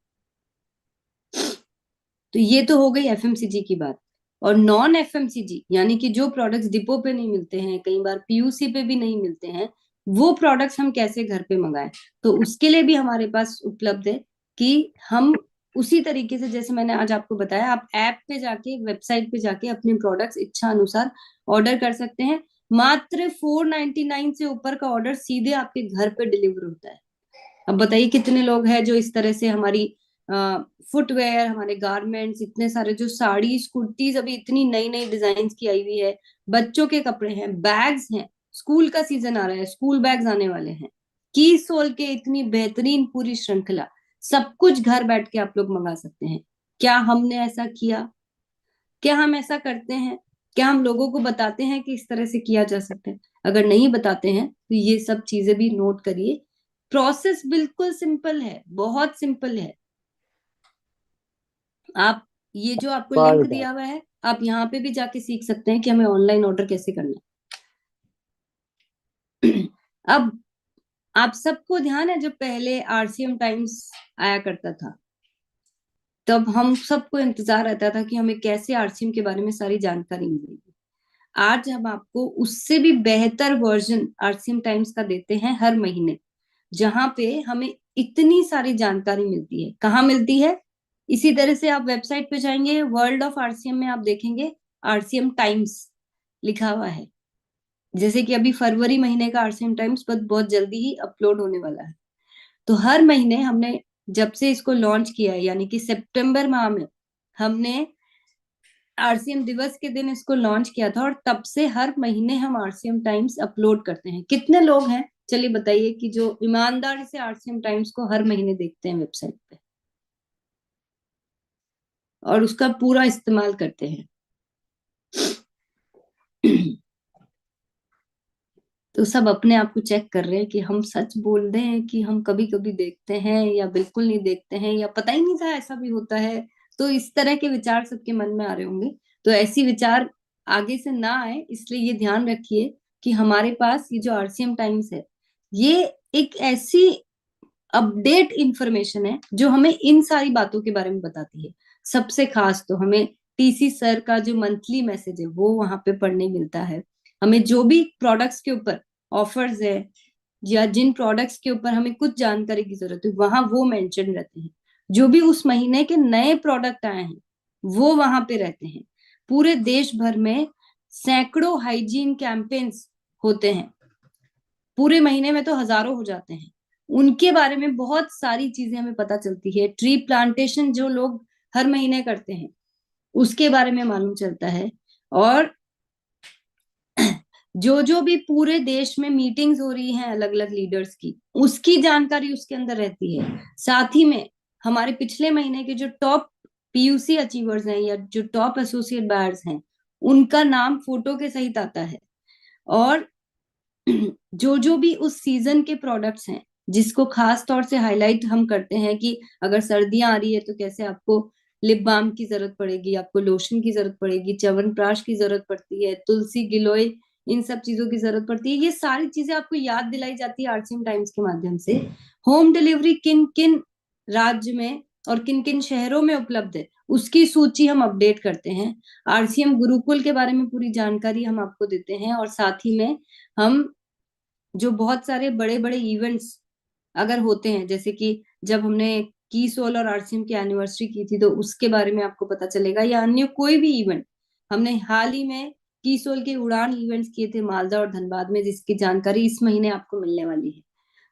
Speaker 1: तो ये तो हो गई एफएमसीजी की बात। और नॉन एफएमसीजी यानी कि जो प्रोडक्ट्स डिपो पे नहीं मिलते हैं, कई बार पीयूसी पे भी नहीं मिलते हैं, वो प्रोडक्ट्स हम कैसे घर पे मंगाएं? तो उसके लिए भी हमारे पास उपलब्ध है कि हम उसी तरीके से जैसे मैंने आज आपको बताया, आप ऐप पे जाके, वेबसाइट पे जाके अपने प्रोडक्ट्स इच्छा अनुसार ऑर्डर कर सकते हैं। मात्र 499 से ऊपर का ऑर्डर सीधे आपके घर पे डिलीवर होता है। अब बताइए कितने लोग हैं जो इस तरह से हमारी फुटवेयर, हमारे गारमेंट्स, इतने सारे जो साड़ीज कुर्तीज, अभी इतनी नई नई डिजाइन की आई हुई है, बच्चों के कपड़े हैं, बैग्स हैं, स्कूल का सीजन आ रहा है, स्कूल बैग्स आने वाले हैं, की सोल के इतनी बेहतरीन पूरी श्रृंखला, सब कुछ घर बैठ के आप लोग मंगा सकते हैं। क्या हमने ऐसा किया? क्या हम ऐसा करते हैं? क्या हम लोगों को बताते हैं कि इस तरह से किया जा सकता है? अगर नहीं बताते हैं तो ये सब चीजें भी नोट करिए। प्रोसेस बिल्कुल सिंपल है, बहुत सिंपल है। आप ये जो आपको लिंक
Speaker 2: वाह।
Speaker 1: दिया हुआ है, आप यहाँ पे भी जाके सीख सकते हैं कि हमें ऑनलाइन ऑर्डर कैसे करना है। अब आप सबको ध्यान है, जब पहले आरसीएम टाइम्स आया करता था, तब हम सबको इंतजार रहता था कि हमें कैसे आरसीएम के बारे में सारी जानकारी मिलेगी। आज हम आपको उससे भी बेहतर वर्जन आरसीएम टाइम्स का देते हैं हर महीने, जहां पे हमें इतनी सारी जानकारी मिलती है। कहाँ मिलती है? इसी तरह से आप वेबसाइट पे जाएंगे, वर्ल्ड ऑफ आरसीएम में आप देखेंगे आरसीएम टाइम्स लिखा हुआ है। जैसे कि अभी फरवरी महीने का आरसीएम टाइम्स बहुत जल्दी ही अपलोड होने वाला है। तो हर महीने हमने, जब से इसको लॉन्च किया है, यानी कि सितंबर माह में हमने आरसीएम दिवस के दिन इसको लॉन्च किया था, और तब से हर महीने हम आरसीएम टाइम्स अपलोड करते हैं। कितने लोग हैं चलिए बताइए कि जो ईमानदारी से आरसीएम टाइम्स को हर महीने देखते हैं वेबसाइट पे और उसका पूरा इस्तेमाल करते हैं? तो सब अपने आप को चेक कर रहे हैं कि हम सच बोल रहे हैं कि हम कभी कभी देखते हैं, या बिल्कुल नहीं देखते हैं, या पता ही नहीं था ऐसा भी होता है। तो इस तरह के विचार सबके मन में आ रहे होंगे। तो ऐसी विचार आगे से ना आए, इसलिए ये ध्यान रखिए कि हमारे पास ये जो आरसीएम टाइम्स है, ये एक ऐसी अपडेट इंफॉर्मेशन है जो हमें इन सारी बातों के बारे में बताती है। सबसे खास तो हमें टीसी सर का जो मंथली मैसेज है वो वहां पे पढ़ने मिलता है। हमें जो भी प्रोडक्ट्स के ऊपर ऑफर्स है या जिन प्रोडक्ट्स के ऊपर हमें कुछ जानकारी की जरूरत है वहां वो मेंशन रहते हैं। जो भी उस महीने के नए प्रोडक्ट आए हैं वो वहां पे रहते हैं। पूरे देश भर में सैकड़ों हाइजीन कैंपेन्स होते हैं, पूरे महीने में तो हजारों हो जाते हैं। उनके बारे में बहुत सारी चीजें हमें पता चलती है। ट्री प्लांटेशन जो लोग हर महीने करते हैं उसके बारे में मालूम चलता है। और जो जो भी पूरे देश में मीटिंग्स हो रही हैं अलग अलग लीडर्स की, उसकी जानकारी उसके अंदर रहती है। साथ ही में हमारे पिछले महीने के जो टॉप पीयूसी अचीवर्स हैं या जो टॉप एसोसिएट बायर्स हैं उनका नाम फोटो के सहित आता है। और जो जो भी उस सीजन के प्रोडक्ट्स हैं जिसको खास तौर से हाईलाइट हम करते हैं कि अगर सर्दियां आ रही है तो कैसे आपको लिप बाम की जरूरत पड़ेगी, आपको लोशन की जरूरत पड़ेगी, च्यवनप्राश की जरूरत पड़ती है, तुलसी गिलोय, इन सब चीजों की जरूरत पड़ती है। ये सारी चीजें आपको याद दिलाई जाती है आरसीएम टाइम्स के माध्यम से। होम डिलीवरी किन किन राज्य में और किन किन शहरों में उपलब्ध है उसकी सूची हम अपडेट करते हैं। आरसीएम गुरुकुल के बारे में पूरी जानकारी हम आपको देते हैं। और साथ ही में हम जो बहुत सारे बड़े बड़े इवेंट्स अगर होते हैं, जैसे कि जब हमने की सोल और आरसीएम की एनिवर्सरी की थी तो उसके बारे में आपको पता चलेगा, या अन्य कोई भी इवेंट। हमने हाल ही में की सोल के उड़ान इवेंट्स किए थे मालदा और धनबाद में, जिसकी जानकारी इस महीने आपको मिलने वाली है।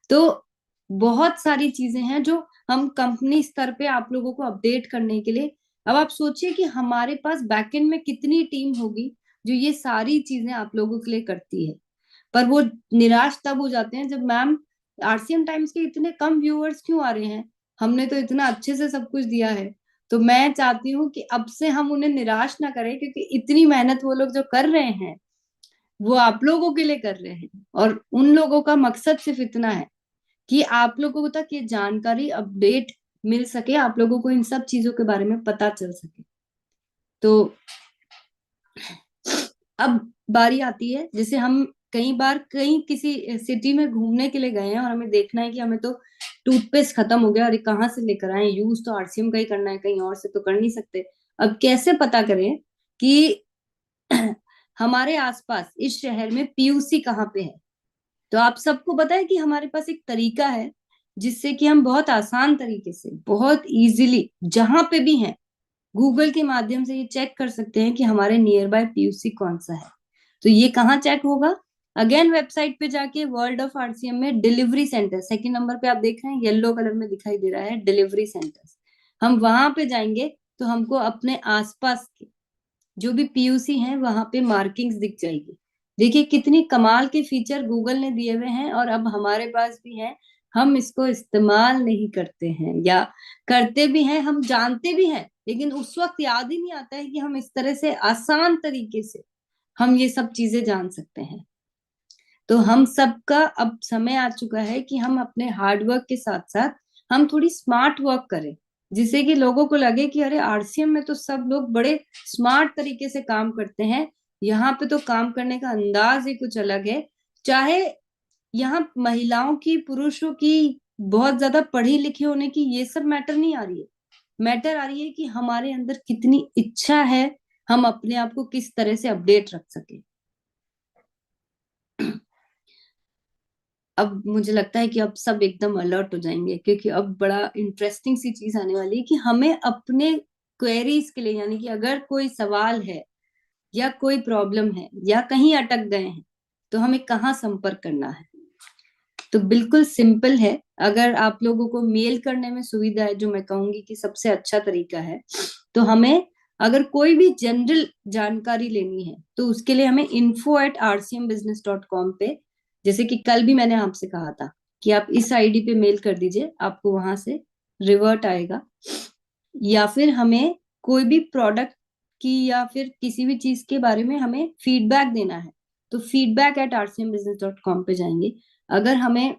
Speaker 1: तो बहुत सारी चीजें हैं जो हम कंपनी स्तर पे आप लोगों को अपडेट करने के लिए। अब आप सोचिए कि हमारे पास बैकएंड में कितनी टीम होगी जो ये सारी चीजें आप लोगों के लिए करती है। पर वो निराश तब हो जाते हैं जब मैम आरसीएम टाइम्स के इतने कम व्यूअर्स क्यों आ रहे हैं, हमने तो इतना अच्छे से सब कुछ दिया है। तो मैं चाहती हूँ कि अब से हम उन्हें निराश ना करें, क्योंकि इतनी मेहनत वो लोग जो कर रहे हैं वो आप लोगों के लिए कर रहे हैं। और उन लोगों का मकसद सिर्फ इतना है कि आप लोगों तक ये जानकारी अपडेट मिल सके, आप लोगों को इन सब चीजों के बारे में पता चल सके। तो अब बारी आती है, जैसे हम कई बार कहीं किसी सिटी में घूमने के लिए गए हैं और हमें देखना है कि हमें तो टूथपेस्ट खत्म हो गया, अरे कहाँ से लेकर आए, यूज तो आरसीएम का ही करना है, कहीं और से तो कर नहीं सकते। अब कैसे पता करें कि हमारे आसपास इस शहर में पीयूसी कहाँ पे है? तो आप सबको पता है कि हमारे पास एक तरीका है जिससे कि हम बहुत आसान तरीके से, बहुत इजीली, जहां पे भी हैं, गूगल के माध्यम से ये चेक कर सकते हैं कि हमारे नियर बाय पीयूसी कौन सा है। तो ये कहाँ चेक होगा? अगेन वेबसाइट पे जाके वर्ल्ड ऑफ आरसीएम में डिलीवरी सेंटर, सेकंड नंबर पे आप देख रहे हैं येलो कलर में दिखाई दे रहा है डिलीवरी सेंटर्स। हम वहां पे जाएंगे तो हमको अपने आसपास के जो भी पीयूसी हैं वहां पे मार्किंग्स दिख जाएगी। देखिए कितनी कमाल के फीचर गूगल ने दिए हुए हैं और अब हमारे पास भी हैं। हम इसको इस्तेमाल नहीं करते हैं, या करते भी हैं, हम जानते भी हैं, लेकिन उस वक्त याद ही नहीं आता है कि हम इस तरह से आसान तरीके से हम ये सब चीजें जान सकते हैं। तो हम सबका अब समय आ चुका है कि हम अपने हार्ड वर्क के साथ साथ हम थोड़ी स्मार्ट वर्क करें, जिससे कि लोगों को लगे कि अरे आरसीएम में तो सब लोग बड़े स्मार्ट तरीके से काम करते हैं, यहाँ पे तो काम करने का अंदाज ही कुछ अलग है। चाहे यहाँ महिलाओं की, पुरुषों की, बहुत ज्यादा पढ़ी लिखी होने की, ये सब मैटर नहीं आ रही है। मैटर आ रही है कि हमारे अंदर कितनी इच्छा है, हम अपने आप को किस तरह से अपडेट रख सके। अब मुझे लगता है कि अब सब एकदम अलर्ट हो जाएंगे, क्योंकि अब बड़ा इंटरेस्टिंग सी चीज आने वाली है कि हमें अपने क्वेरीज के लिए, यानी कि अगर कोई सवाल है या कोई प्रॉब्लम है या कहीं अटक गए हैं तो हमें कहाँ संपर्क करना है। तो बिल्कुल सिंपल है। अगर आप लोगों को मेल करने में सुविधा है, जो मैं कहूंगी कि सबसे अच्छा तरीका है, तो हमें अगर कोई भी जनरल जानकारी लेनी है तो उसके लिए हमें info@rcmbusiness.com पे, जैसे कि कल भी मैंने आपसे कहा था कि आप इस आईडी पे मेल कर दीजिए, आपको वहां से रिवर्ट आएगा। या फिर हमें कोई भी प्रोडक्ट की या फिर किसी भी चीज के बारे में हमें फीडबैक देना है तो feedback@rcmbusiness.com पे जाएंगे। अगर हमें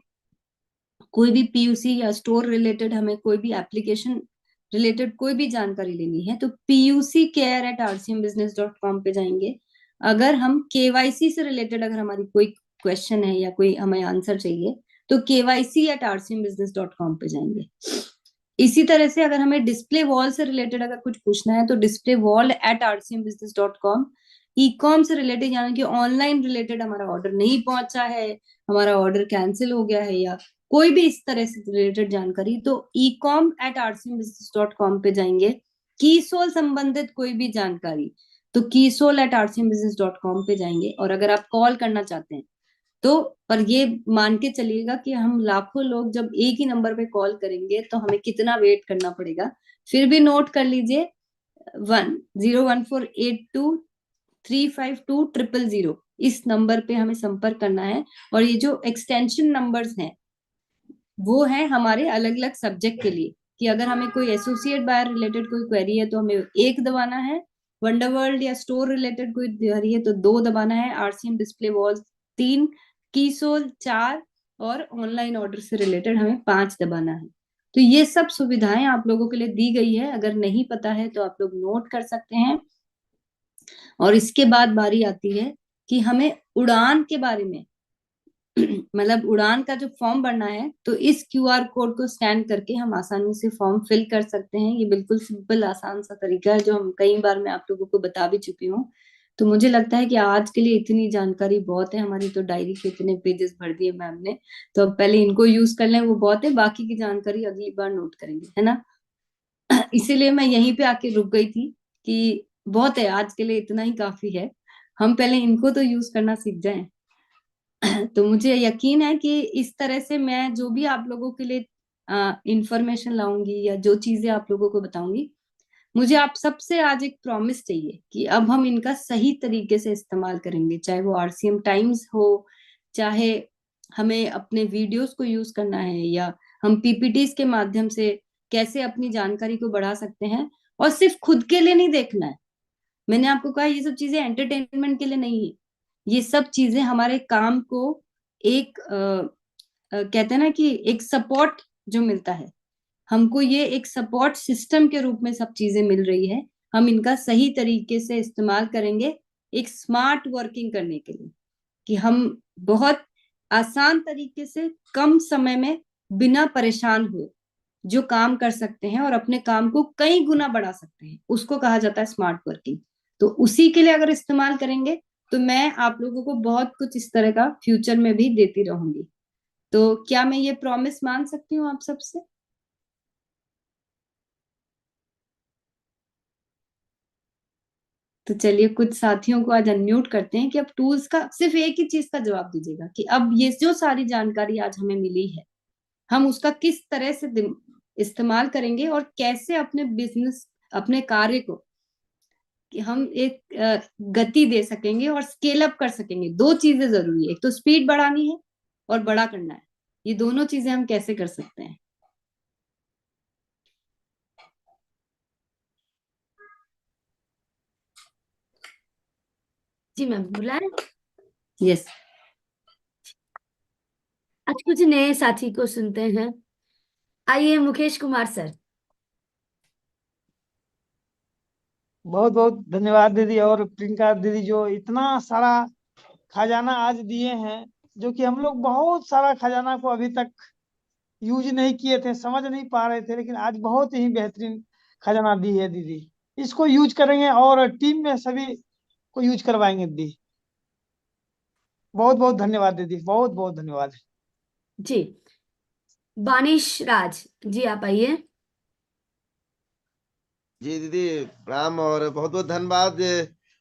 Speaker 1: कोई भी पीयूसी या स्टोर रिलेटेड, हमें कोई भी एप्लीकेशन रिलेटेड कोई भी जानकारी लेनी है तो pucare@rcmbusiness.com पे जाएंगे। अगर हम केवाईसी से रिलेटेड अगर हमारी कोई क्वेश्चन है या कोई हमें आंसर चाहिए तो kyc@rcmbusiness.com पे जाएंगे। इसी तरह से अगर हमें डिस्प्ले वॉल से रिलेटेड अगर कुछ पूछना है तो displaywall@rcmbusiness.com। ई कॉम से रिलेटेड यानी कि ऑनलाइन रिलेटेड हमारा ऑर्डर नहीं पहुंचा है, हमारा ऑर्डर कैंसिल हो गया है, या कोई भी इस तरह से रिलेटेड जानकारी, तो ecom@rcmbusiness.com पे जाएंगे। कीसोल संबंधित कोई भी जानकारी तो कीसोल@rcmbusiness.com पे जाएंगे। और अगर आप कॉल करना चाहते हैं तो, पर ये मान के चलिएगा कि हम लाखों लोग जब एक ही नंबर पे कॉल करेंगे तो हमें कितना वेट करना पड़ेगा। फिर भी नोट कर लीजिए 101482352000 इस नंबर पे हमें संपर्क करना है। और ये जो एक्सटेंशन नंबर्स हैं वो है हमारे अलग अलग सब्जेक्ट के लिए, कि अगर हमें कोई एसोसिएट बायर रिलेटेड कोई क्वेरी है तो हमें 1 दबाना है, वंडरवर्ल्ड या स्टोर रिलेटेड कोई क्वेरी है तो 2 दबाना है, आरसीएम डिस्प्ले वॉल 3, कीसोल 4 और ऑनलाइन ऑर्डर से रिलेटेड हमें 5 दबाना है। तो ये सब सुविधाएं आप लोगों के लिए दी गई है, अगर नहीं पता है तो आप लोग नोट कर सकते हैं। और इसके बाद बारी आती है कि हमें उड़ान के बारे में मतलब उड़ान का जो फॉर्म भरना है तो इस क्यूआर कोड को स्कैन करके हम आसानी से फॉर्म फिल कर सकते हैं। ये बिल्कुल सिंपल आसान सा तरीका है जो हम कई बार मैं आप लोगों को बता भी चुकी हूँ। तो मुझे लगता है कि आज के लिए इतनी जानकारी बहुत है, हमारी तो डायरी के इतने पेजेस भर दिए मैम ने, तो अब पहले इनको यूज कर लें, वो बहुत है, बाकी की जानकारी अगली बार नोट करेंगे, है ना। इसीलिए मैं यहीं पे आके रुक गई थी कि बहुत है, आज के लिए इतना ही काफी है, हम पहले इनको तो यूज करना सीख जाएं। तो मुझे यकीन है कि इस तरह से मैं जो भी आप लोगों के लिए इंफॉर्मेशन लाऊंगी या जो चीजें आप लोगों को बताऊंगी, मुझे आप सबसे आज एक प्रॉमिस चाहिए कि अब हम इनका सही तरीके से इस्तेमाल करेंगे, चाहे वो आरसीएम टाइम्स हो, चाहे हमें अपने वीडियोस को यूज करना है, या हम पीपीटीज के माध्यम से कैसे अपनी जानकारी को बढ़ा सकते हैं। और सिर्फ खुद के लिए नहीं देखना है, मैंने आपको कहा ये सब चीजें एंटरटेनमेंट के लिए नहीं है, ये सब चीजें हमारे काम को एक कहते हैं ना कि एक सपोर्ट जो मिलता है हमको, ये एक सपोर्ट सिस्टम के रूप में सब चीजें मिल रही है। हम इनका सही तरीके से इस्तेमाल करेंगे एक स्मार्ट वर्किंग करने के लिए, कि हम बहुत आसान तरीके से कम समय में बिना परेशान हुए जो काम कर सकते हैं और अपने काम को कई गुना बढ़ा सकते हैं, उसको कहा जाता है स्मार्ट वर्किंग। तो उसी के लिए अगर इस्तेमाल करेंगे तो मैं आप लोगों को बहुत कुछ इस तरह का फ्यूचर में भी देती रहूंगी। तो क्या मैं ये प्रॉमिस मान सकती हूँ आप सबसे? तो चलिए कुछ साथियों को आज अनम्यूट करते हैं कि अब टूल्स का सिर्फ एक ही चीज का जवाब दीजिएगा कि अब ये जो सारी जानकारी आज हमें मिली है हम उसका किस तरह से इस्तेमाल करेंगे और कैसे अपने बिजनेस अपने कार्य को कि हम एक गति दे सकेंगे और स्केल अप कर सकेंगे। दो चीजें जरूरी है, एक तो स्पीड बढ़ानी है और बड़ा करना है, ये दोनों चीजें हम कैसे कर सकते हैं?
Speaker 2: जी मैम, बुलाए।
Speaker 1: यस।
Speaker 2: आज कुछ नए साथी को सुनते हैं। आइए मुकेश कुमार सर।
Speaker 3: बहुत बहुत धन्यवाद दीदी और प्रियंका दीदी, जो इतना सारा खजाना आज दिए हैं, जो कि हम लोग बहुत सारा खजाना को अभी तक यूज नहीं किए थे, समझ नहीं पा रहे थे, लेकिन आज बहुत ही बेहतरीन खजाना दी है दीदी। इसको यूज करेंगे और टीम में सभी को यूज करवाएंगे दीदी। बहुत बहुत धन्यवाद दीदी, बहुत बहुत धन्यवाद।
Speaker 2: जी, बानिश राज जी, आप आइए।
Speaker 4: जी दीदी प्रणाम और बहुत बहुत धन्यवाद।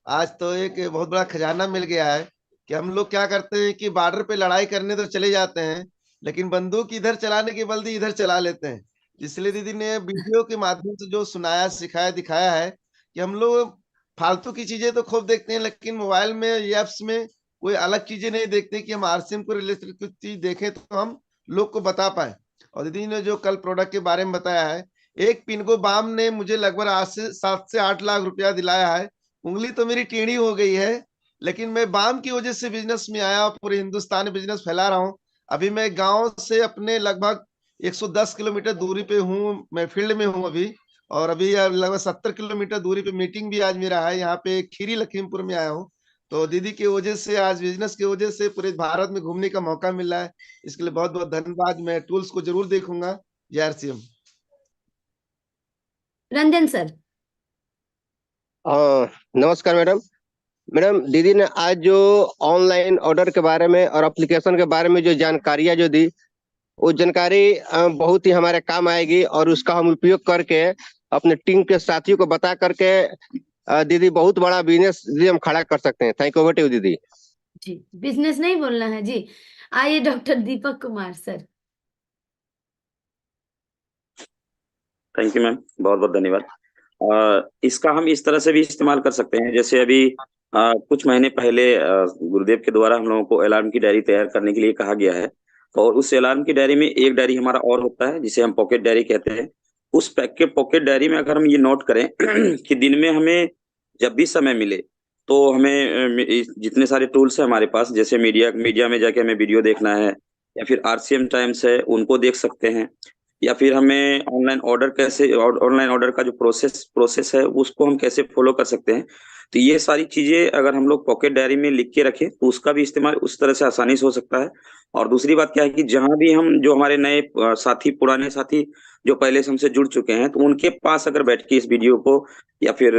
Speaker 4: आज तो एक बहुत बड़ा खजाना मिल गया है कि हम लोग क्या करते हैं कि बॉर्डर पे लड़ाई करने तो चले जाते हैं, लेकिन बंदूक इधर चलाने के बल्कि इधर चला लेते हैं। इसलिए दीदी ने वीडियो के माध्यम से जो सुनाया सिखाया दिखाया है कि हम लोग फालतू की चीजें तो खूब देखते हैं, लेकिन मोबाइल में ऐप्स में कोई अलग चीजें नहीं देखते कि हम आरसीएम को रिलेटेड कुछ चीज देखें तो हम लोग को बता पाए। और दीदी ने जो कल प्रोडक्ट के बारे में बताया है, एक पिनको बाम ने मुझे लगभग 7 से 8 लाख रुपया दिलाया है। उंगली तो मेरी टेढ़ी हो गई है, लेकिन मैं बाम की वजह से बिजनेस में आया, पूरे हिंदुस्तान में बिजनेस फैला रहा हूँ। अभी मैं गांव से अपने लगभग 110 किलोमीटर दूरी पे हूँ, मैं फील्ड में हूँ अभी। और अभी लगभग 70 किलोमीटर दूरी पे मीटिंग भी आज मेरा है, यहाँ पे खीरी लखीमपुर में आया हूँ। तो दीदी की वजह से, आज बिजनेस की वजह से पूरे भारत में घूमने का मौका मिला है। इसके लिए बहुत बहुत धन्यवाद। मैं टूल्स को जरूर देखूंगा। जय आरसीएम।
Speaker 2: रंजन सर।
Speaker 5: नमस्कार मैडम। मैडम, दीदी ने आज जो ऑनलाइन ऑर्डर के बारे में और एप्लीकेशन के बारे में जो जानकारियां जो दी, वो जानकारी बहुत ही हमारे काम आएगी और उसका हम उपयोग करके अपने टीम के साथियों को बता करके दीदी बहुत बड़ा बिजनेस दीदी हम खड़ा कर सकते हैं। Thank you, over to you दीदी।
Speaker 2: जी, बिजनेस नहीं बोलना है जी। आइए doctor Deepak Kumar sir.
Speaker 6: Thank you ma'am, बहुत बहुत धन्यवाद। इसका हम इस तरह से भी इस्तेमाल कर सकते हैं, जैसे अभी कुछ महीने पहले गुरुदेव के द्वारा हम लोगों को अलार्म की डायरी तैयार करने के लिए कहा गया है। और उस अलार्म की डायरी में एक डायरी हमारा और होता है जिसे हम पॉकेट डायरी कहते हैं। उस पॉकेट डायरी में अगर हम ये नोट करें कि दिन में हमें जब भी समय मिले तो हमें जितने सारे टूल्स हैं हमारे पास, जैसे मीडिया में जाके हमें वीडियो देखना है या फिर आरसीएम टाइम्स है उनको देख सकते हैं, या फिर हमें ऑनलाइन ऑर्डर का जो प्रोसेस है उसको हम कैसे फॉलो कर सकते हैं। तो ये सारी चीजें अगर हम लोग पॉकेट डायरी में लिख के रखें तो उसका भी इस्तेमाल उस तरह से आसानी से हो सकता है। और दूसरी बात क्या है कि जहां भी हम, जो हमारे नए साथी, पुराने साथी जो पहले से हमसे जुड़ चुके हैं, तो उनके पास अगर बैठ के इस वीडियो को, या फिर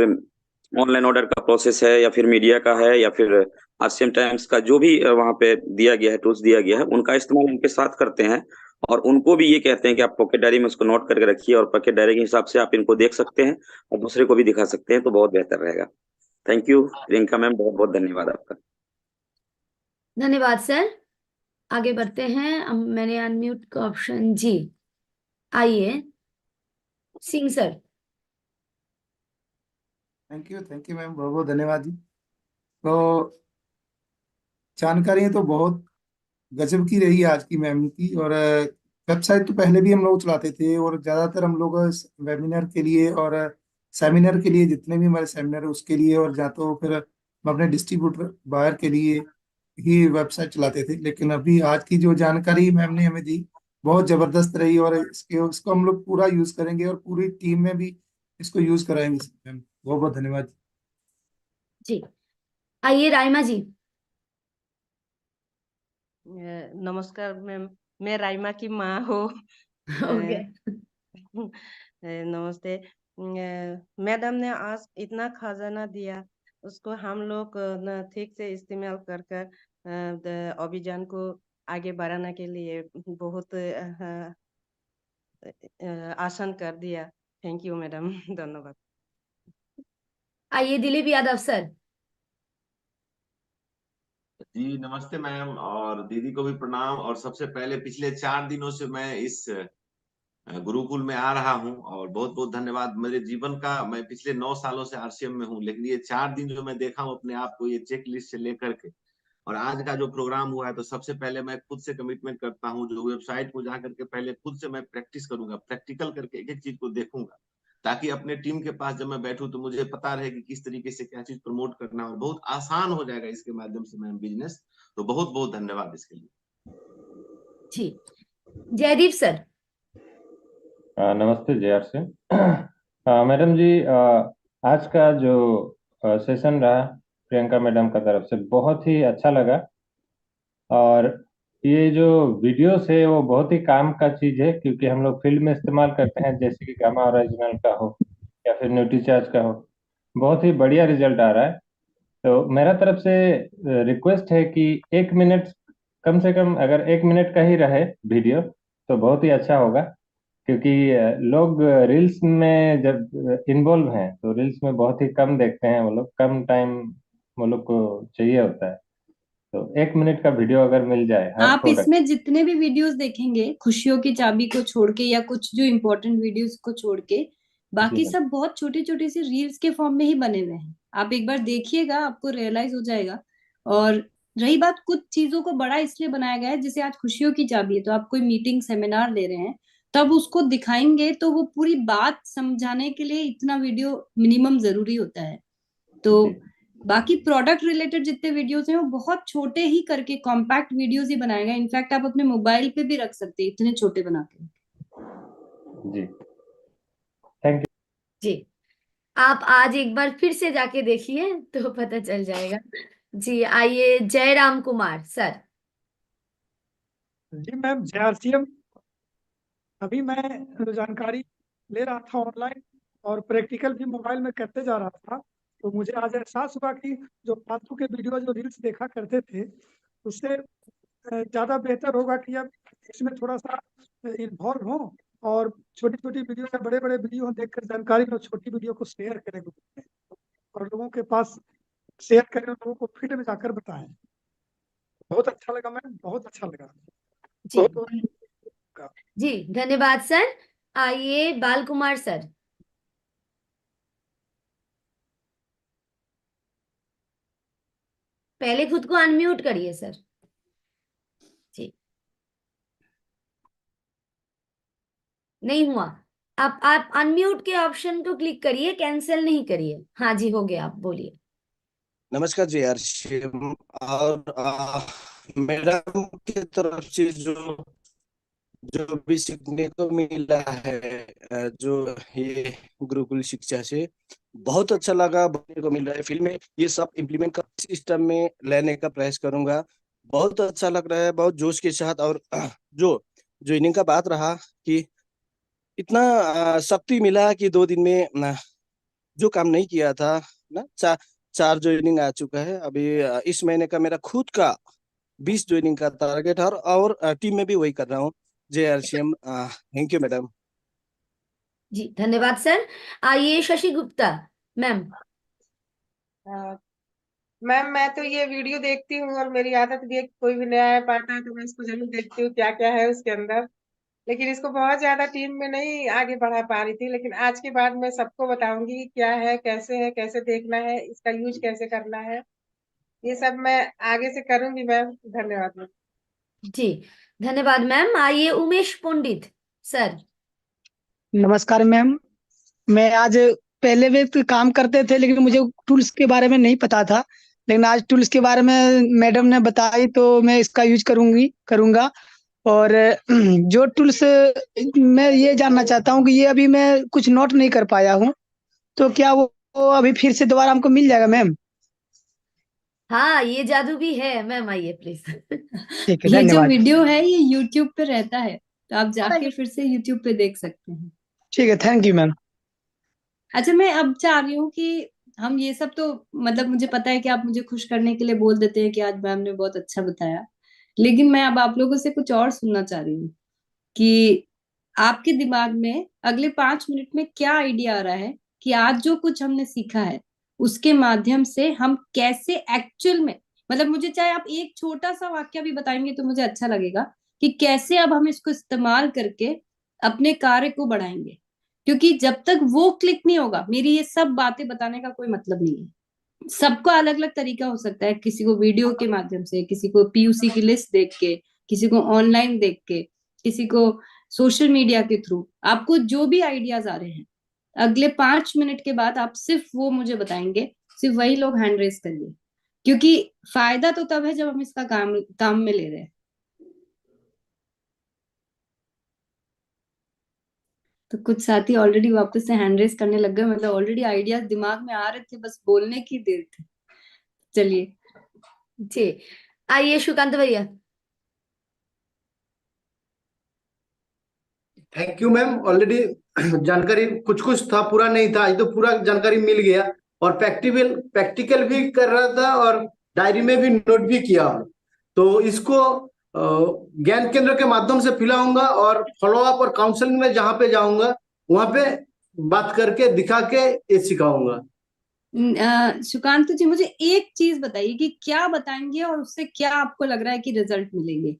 Speaker 6: ऑनलाइन ऑर्डर का प्रोसेस है, या फिर मीडिया का है, या फिर आरसीएम टाइम्स का जो भी वहां पे दिया गया है, टूल्स दिया गया है, उनका इस्तेमाल उनके साथ करते हैं और उनको भी ये कहते हैं कि आप पॉकेट डायरी में उसको नोट करके रखिए और पॉकेट डायरी के हिसाब से आप इनको देख सकते हैं और दूसरे को भी दिखा सकते हैं, तो बहुत बेहतर रहेगा। थैंक यू प्रियंका मैम, बहुत बहुत धन्यवाद आपका।
Speaker 2: धन्यवाद सर। आगे बढ़ते हैं। मैंने अनम्यूट का ऑप्शन जी। आइए Singh sir.
Speaker 7: Thank you ma'am, बहुत बहुत धन्यवाद जी। तो जानकारी तो बहुत गजब की रही आज की मैम की। और वेबसाइट तो पहले भी हम लोग चलाते थे और ज़्यादातर हम लोग वेबिनार के लिए और सेमिनार के लिए, जितने भी हमारे सेमिनार उसके लिए, और या तो फिर हम अपने डिस्ट्रीब्यूटर बायर के लिए ही वेबसाइट चलाते थे। लेकिन अभी आज की जो जानकारी मैम ने हमें दी बहुत ज़बरदस्त रही और इसको हम लोग पूरा यूज़ करेंगे और पूरी टीम में भी इसको यूज़ कराएंगे मैम। बहुत बहुत धन्यवाद
Speaker 2: जी। आइए राइमा जी।
Speaker 8: नमस्कार मैम, मैं राइमा की माँ हूँ।
Speaker 2: ओके।
Speaker 8: नमस्ते। मैडम ने आज इतना खजाना दिया, उसको हम लोग न ठीक से इस्तेमाल कर कर अभियान को आगे बढ़ाने के लिए बहुत आसान कर दिया। Thank you madam. धन्यवाद।
Speaker 2: आइए दिलीप यादव सर।
Speaker 9: जी नमस्ते मैम, और दीदी को भी प्रणाम। और सबसे पहले पिछले 4 दिनों से मैं इस गुरुकुल में आ रहा हूं और बहुत बहुत धन्यवाद। मेरे जीवन का, मैं पिछले 9 सालों से आरसीएम में हूं, लेकिन ये 4 दिन जो मैं देखा हूं अपने आप को, ये चेक लिस्ट से लेकर के और आज का जो प्रोग्राम हुआ है, तो सबसे पहले मैं खुद से कमिटमेंट करता हूं, जो वेबसाइट को जाकर के पहले खुद से मैं प्रैक्टिस करूंगा, प्रैक्टिकल करके एक एक चीज को देखूंगा, ताकि अपने टीम के पास जब मैं बैठूं तो मुझे पता रहे कि किस तरीके से क्या चीज प्रमोट करना है, और बहुत आसान हो जाएगा इसके माध्यम से मैम बिजनेस। तो बहुत बहुत धन्यवाद इसके लिए।
Speaker 2: जी। जयदीप सर।
Speaker 10: नमस्ते JR से। मैडम जी, आज का जो सेशन रहा प्रियंका मैडम का तरफ से बहुत ही अच्छा लगा। और ये जो वीडियोस है वो बहुत ही काम का चीज़ है, क्योंकि हम लोग फील्ड में इस्तेमाल करते हैं, जैसे कि गामा ओरिजिनल का हो या फिर न्यूट्रीचार्ज का हो। बहुत ही बढ़िया रिजल्ट आ रहा है। तो मेरा तरफ से रिक्वेस्ट है कि 1 मिनट, कम से कम अगर 1 मिनट का ही रहे वीडियो तो बहुत ही अच्छा होगा, क्योंकि लोग रील्स में जब इन्वॉल्व हैं तो रील्स में बहुत ही कम देखते हैं, वो लोग कम टाइम वो लोग को चाहिए होता है। तो 1 मिनट का वीडियो अगर मिल जाए हर
Speaker 1: आप
Speaker 10: प्रोडक्ट।
Speaker 1: इसमें जितने भी वीडियोस देखेंगे, खुशियों की चाबी को छोड़ के या कुछ जो इम्पोर्टेंट वीडियोस को छोड़ के, बाकी
Speaker 10: जी
Speaker 1: सब बहुत छोटे छोटे से रील्स के फॉर्म में ही बने हुए हैं। आप एक बार देखिएगा, आपको रियलाइज हो जाएगा। और रही बात, कुछ चीजों को बड़ा इसलिए बनाया गया है, जैसे आज खुशियों की चाबी है, तो आप कोई मीटिंग सेमिनार ले रहे हैं तब उसको दिखाएंगे, तो वो पूरी बात समझाने के लिए इतना वीडियो मिनिमम जरूरी होता है। तो बाकी प्रोडक्ट रिलेटेड जितने वीडियोस हैं वो बहुत छोटे ही करके कॉम्पैक्ट वीडियोस ही बनाए गए। इनफैक्ट आप अपने मोबाइल पे भी रख सकते हैं, इतने छोटे बना के।
Speaker 10: जी, थैंक यू
Speaker 2: जी। आप आज एक बार फिर से जाके देखिए तो पता चल जाएगा। जी आइए जयराम कुमार सर।
Speaker 11: जी मैम, JRCM अभी मैं जानकारी ले रहा था ऑनलाइन और प्रैक्टिकल भी मोबाइल में करते जा रहा था, तो मुझे आज एहसास हुआ कि जो फालतू के वीडियो जो रील्स देखा करते थे उससे ज़्यादा बेहतर होगा कि अब इसमें थोड़ा सा इन्वॉल्व हो और छोटी छोटी वीडियो या बड़े बड़े वीडियो देखकर जानकारी लो, छोटी वीडियो को शेयर करें ग्रुप में और लोगों के पास शेयर करें, लोगों को फील्ड में जाकर बताएं। बहुत अच्छा लगा मैम, बहुत अच्छा लगा।
Speaker 2: जी
Speaker 11: तो
Speaker 2: जी धन्यवाद सर। आइए बाल कुमार सर। पहले खुद को अनम्यूट करिए सर। जी नहीं हुआ। आप अनम्यूट के ऑप्शन को क्लिक करिए, कैंसिल नहीं करिए। हाँ जी हो गया, आप बोलिए।
Speaker 12: नमस्कार जी हर्षिम, और मैडम की तरफ से जो जो भी सीखने को मिला है, जो ये गुरुकुल शिक्षा से बहुत अच्छा लगा, बनने को मिल रहा है फील्ड में, ये सब इम्प्लीमेंट कर सिस्टम में लेने का प्रयास करूंगा। बहुत अच्छा लग रहा है, बहुत जोश के साथ। और जो जो इनिंग का बात रहा कि इतना शक्ति मिला कि 2 दिन में जो काम नहीं किया था ना, चार जो इनिंग आ चुका है अभी। इस महीने का मेरा खुद का 20 जो इनिंग का टारगेट है, और टीम में भी वही कर रहा हूँ। JRCM, thank you madam.
Speaker 2: जी धन्यवाद सर। आइए शशि गुप्ता मैम।
Speaker 13: मैम, मैं तो ये वीडियो देखती हूँ और मेरी आदत भी है कि कोई भी नया ऐप आता है तो मैं इसको जरूर देखती हूँ क्या क्या है उसके अंदर, लेकिन इसको बहुत ज्यादा टीम में नहीं आगे बढ़ा पा रही थी। लेकिन आज के बाद मैं सबको बताऊंगी कि क्या है, कैसे देखना है, इसका यूज कैसे करना है, ये सब मैं आगे से करूंगी मैम। धन्यवाद मैम।
Speaker 2: जी धन्यवाद मैम। आइए उमेश पंडित सर।
Speaker 14: नमस्कार मैम। मैं आज पहले भी तो काम करते थे लेकिन मुझे टूल्स के बारे में नहीं पता था, लेकिन आज टूल्स के बारे में मैडम ने बताई तो मैं इसका यूज करूंगा। और जो टूल्स मैं ये जानना चाहता हूँ कि ये अभी मैं कुछ नोट नहीं कर पाया हूँ, तो क्या वो अभी फिर से दोबारा हमको मिल जाएगा मैम?
Speaker 2: हाँ ये जादू भी है मैम, आइए प्लीज।
Speaker 14: ठीक है,
Speaker 1: ये जो
Speaker 14: धन्यवाद।
Speaker 1: वीडियो है ये YouTube पे रहता है, तो आप जाके फिर से YouTube पे देख सकते हैं।
Speaker 14: ठीक है, थैंक यू मैम।
Speaker 1: अच्छा, मैं अब चाह रही हूँ कि हम ये सब तो मतलब मुझे पता है कि आप मुझे खुश करने के लिए बोल देते हैं कि आज मैम ने बहुत अच्छा बताया, लेकिन मैं अब आप लोगों से कुछ और सुनना चाह रही हूँ कि आपके दिमाग में अगले 5 मिनट में क्या आइडिया आ रहा है कि आज जो कुछ हमने सीखा है उसके माध्यम से हम कैसे एक्चुअल में, मतलब मुझे चाहे आप एक छोटा सा वाक्य भी बताएंगे तो मुझे अच्छा लगेगा कि कैसे अब हम इसको इस्तेमाल करके अपने कार्य को बढ़ाएंगे। क्योंकि जब तक वो क्लिक नहीं होगा, मेरी ये सब बातें बताने का कोई मतलब नहीं है। सबका अलग अलग तरीका हो सकता है, किसी को वीडियो के माध्यम से, किसी को PUC की लिस्ट देख के, किसी को ऑनलाइन देख के, किसी को सोशल मीडिया के थ्रू। आपको जो भी आइडियाज आ रहे हैं अगले 5 मिनट के बाद आप सिर्फ वो मुझे बताएंगे, सिर्फ वही लोग हैंड रेस करिए, क्योंकि फायदा तो तब है जब हम इसका काम में ले रहे हैं। तो कुछ साथी ऑलरेडी वापस से हैंड रेस करने लग गए, मतलब ऑलरेडी आइडियाज दिमाग में आ रहे थे, बस बोलने की देर थी। चलिए
Speaker 2: जी आइए सुकांत भैया।
Speaker 15: Thank you ma'am. ऑलरेडी जानकारी कुछ कुछ था, पूरा नहीं था, आज तो पूरा जानकारी मिल गया। और प्रैक्टिकल भी कर रहा था और डायरी में भी नोट भी किया हूँ। तो इसको ज्ञान केंद्र के माध्यम से पिलाऊंगा और फॉलो अप और काउंसलिंग में जहाँ पे जाऊंगा वहां पे बात करके दिखा के ये सिखाऊंगा।
Speaker 1: सुकांत जी, मुझे एक चीज बताइए कि क्या बताएंगे और उससे क्या आपको लग रहा है कि रिजल्ट मिलेंगे?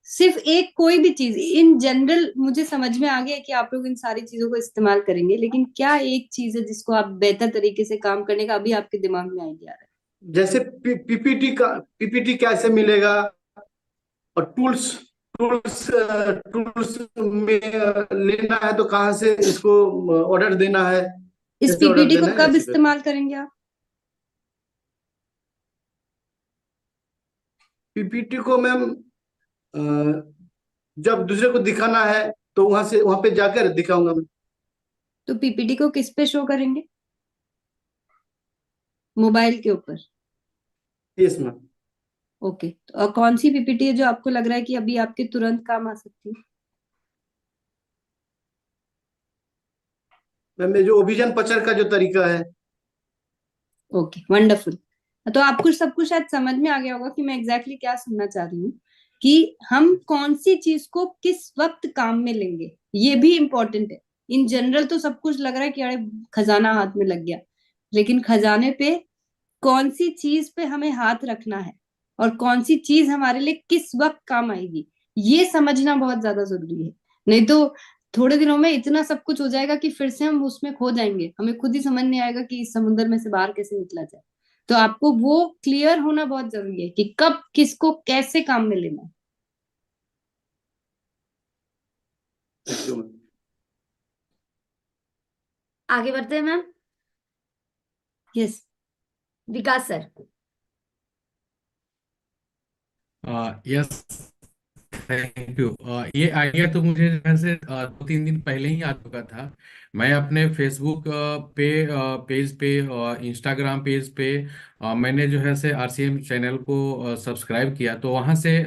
Speaker 1: सिर्फ एक कोई भी चीज इन जनरल। मुझे समझ में आ गया कि आप लोग इन सारी चीजों को इस्तेमाल करेंगे, लेकिन क्या एक चीज है जिसको आप बेहतर तरीके से काम करने का अभी आपके दिमाग में आइडिया आ रहा है?
Speaker 15: जैसे पीपीटी कैसे मिलेगा, और टूल्स टूल्स टूल्स में लेना है तो कहाँ से इसको ऑर्डर देना है,
Speaker 1: इस
Speaker 15: कैसे ऑर्डर
Speaker 1: PPT को
Speaker 15: देना है,
Speaker 1: कब
Speaker 15: ऐसे
Speaker 1: इस्तेमाल करेंगे आप?
Speaker 15: पीपीटी को मैम जब दूसरे को दिखाना है तो वहां पे जाकर दिखाऊंगा मैं।
Speaker 1: तो PPT को किस पे शो करेंगे? मोबाइल के ऊपर?
Speaker 15: Yes ma'am.
Speaker 1: ओके, तो कौन सी पीपीटी है जो आपको लग रहा है कि अभी आपके तुरंत काम आ सकती है?
Speaker 15: मैम ये जो अभियान प्रचार का जो तरीका है।
Speaker 1: Okay, wonderful. तो आपको सब कुछ शायद समझ में आ गया होगा कि मैं एग्जैक्टली क्या सुनना चाह रही हूँ, कि हम कौन सी चीज को किस वक्त काम में लेंगे, ये भी इम्पोर्टेंट है। इन जनरल तो सब कुछ लग रहा है कि अरे खजाना हाथ में लग गया, लेकिन खजाने पे कौन सी चीज पे हमें हाथ रखना है और कौन सी चीज हमारे लिए किस वक्त काम आएगी, ये समझना बहुत ज्यादा जरूरी है। नहीं तो थोड़े दिनों में इतना सब कुछ हो जाएगा कि फिर से हम उसमें खो जाएंगे, हमें खुद ही समझ नहीं आएगा कि इस समुद्र में से बाहर कैसे निकला जाए। तो आपको वो क्लियर होना बहुत जरूरी है कि कब किसको कैसे काम में लेना है।
Speaker 2: आगे बढ़ते हैं ma'am.
Speaker 1: Yes,
Speaker 2: Vikas sir.
Speaker 16: Yes, thank you. ये आइडिया तो मुझे जैसे 2-3 दिन पहले ही आ चुका था। मैं अपने फेसबुक पेज पे और इंस्टाग्राम पेज पे मैंने जो है से आरसीएम चैनल को सब्सक्राइब किया, तो वहाँ से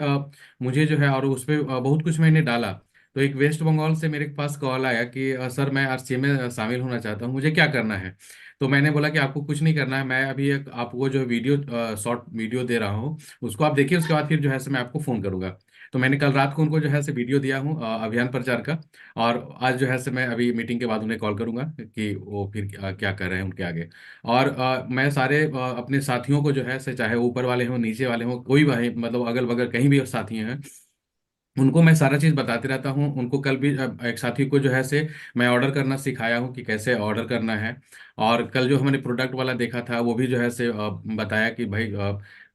Speaker 16: मुझे जो है और उस पर बहुत कुछ मैंने डाला। तो एक वेस्ट बंगाल से मेरे पास कॉल आया कि सर मैं आरसीएम में शामिल होना चाहता हूँ, मुझे क्या करना है। तो मैंने बोला कि आपको कुछ नहीं करना है, मैं अभी एक आपको जो वीडियो शॉर्ट वीडियो दे रहा हूँ, उसको आप देखिए, उसके बाद फिर जो है से मैं आपको फ़ोन करूँगा। तो मैंने कल रात को उनको जो है से वीडियो दिया हूँ अभियान प्रचार का, और आज जो है से मैं अभी मीटिंग के बाद उन्हें कॉल करूंगा कि वो फिर क्या कर रहे हैं उनके आगे। और मैं सारे अपने साथियों को जो है से, चाहे ऊपर वाले हों नीचे वाले हों, कोई भी मतलब अगल बगल कहीं भी साथी हैं, उनको मैं सारा चीज़ बताते रहता हूँ। उनको कल भी एक साथी को जो है से मैं ऑर्डर करना सिखाया हूँ कि कैसे ऑर्डर करना है। और कल जो हमने प्रोडक्ट वाला देखा था, वो भी जो है से बताया कि भाई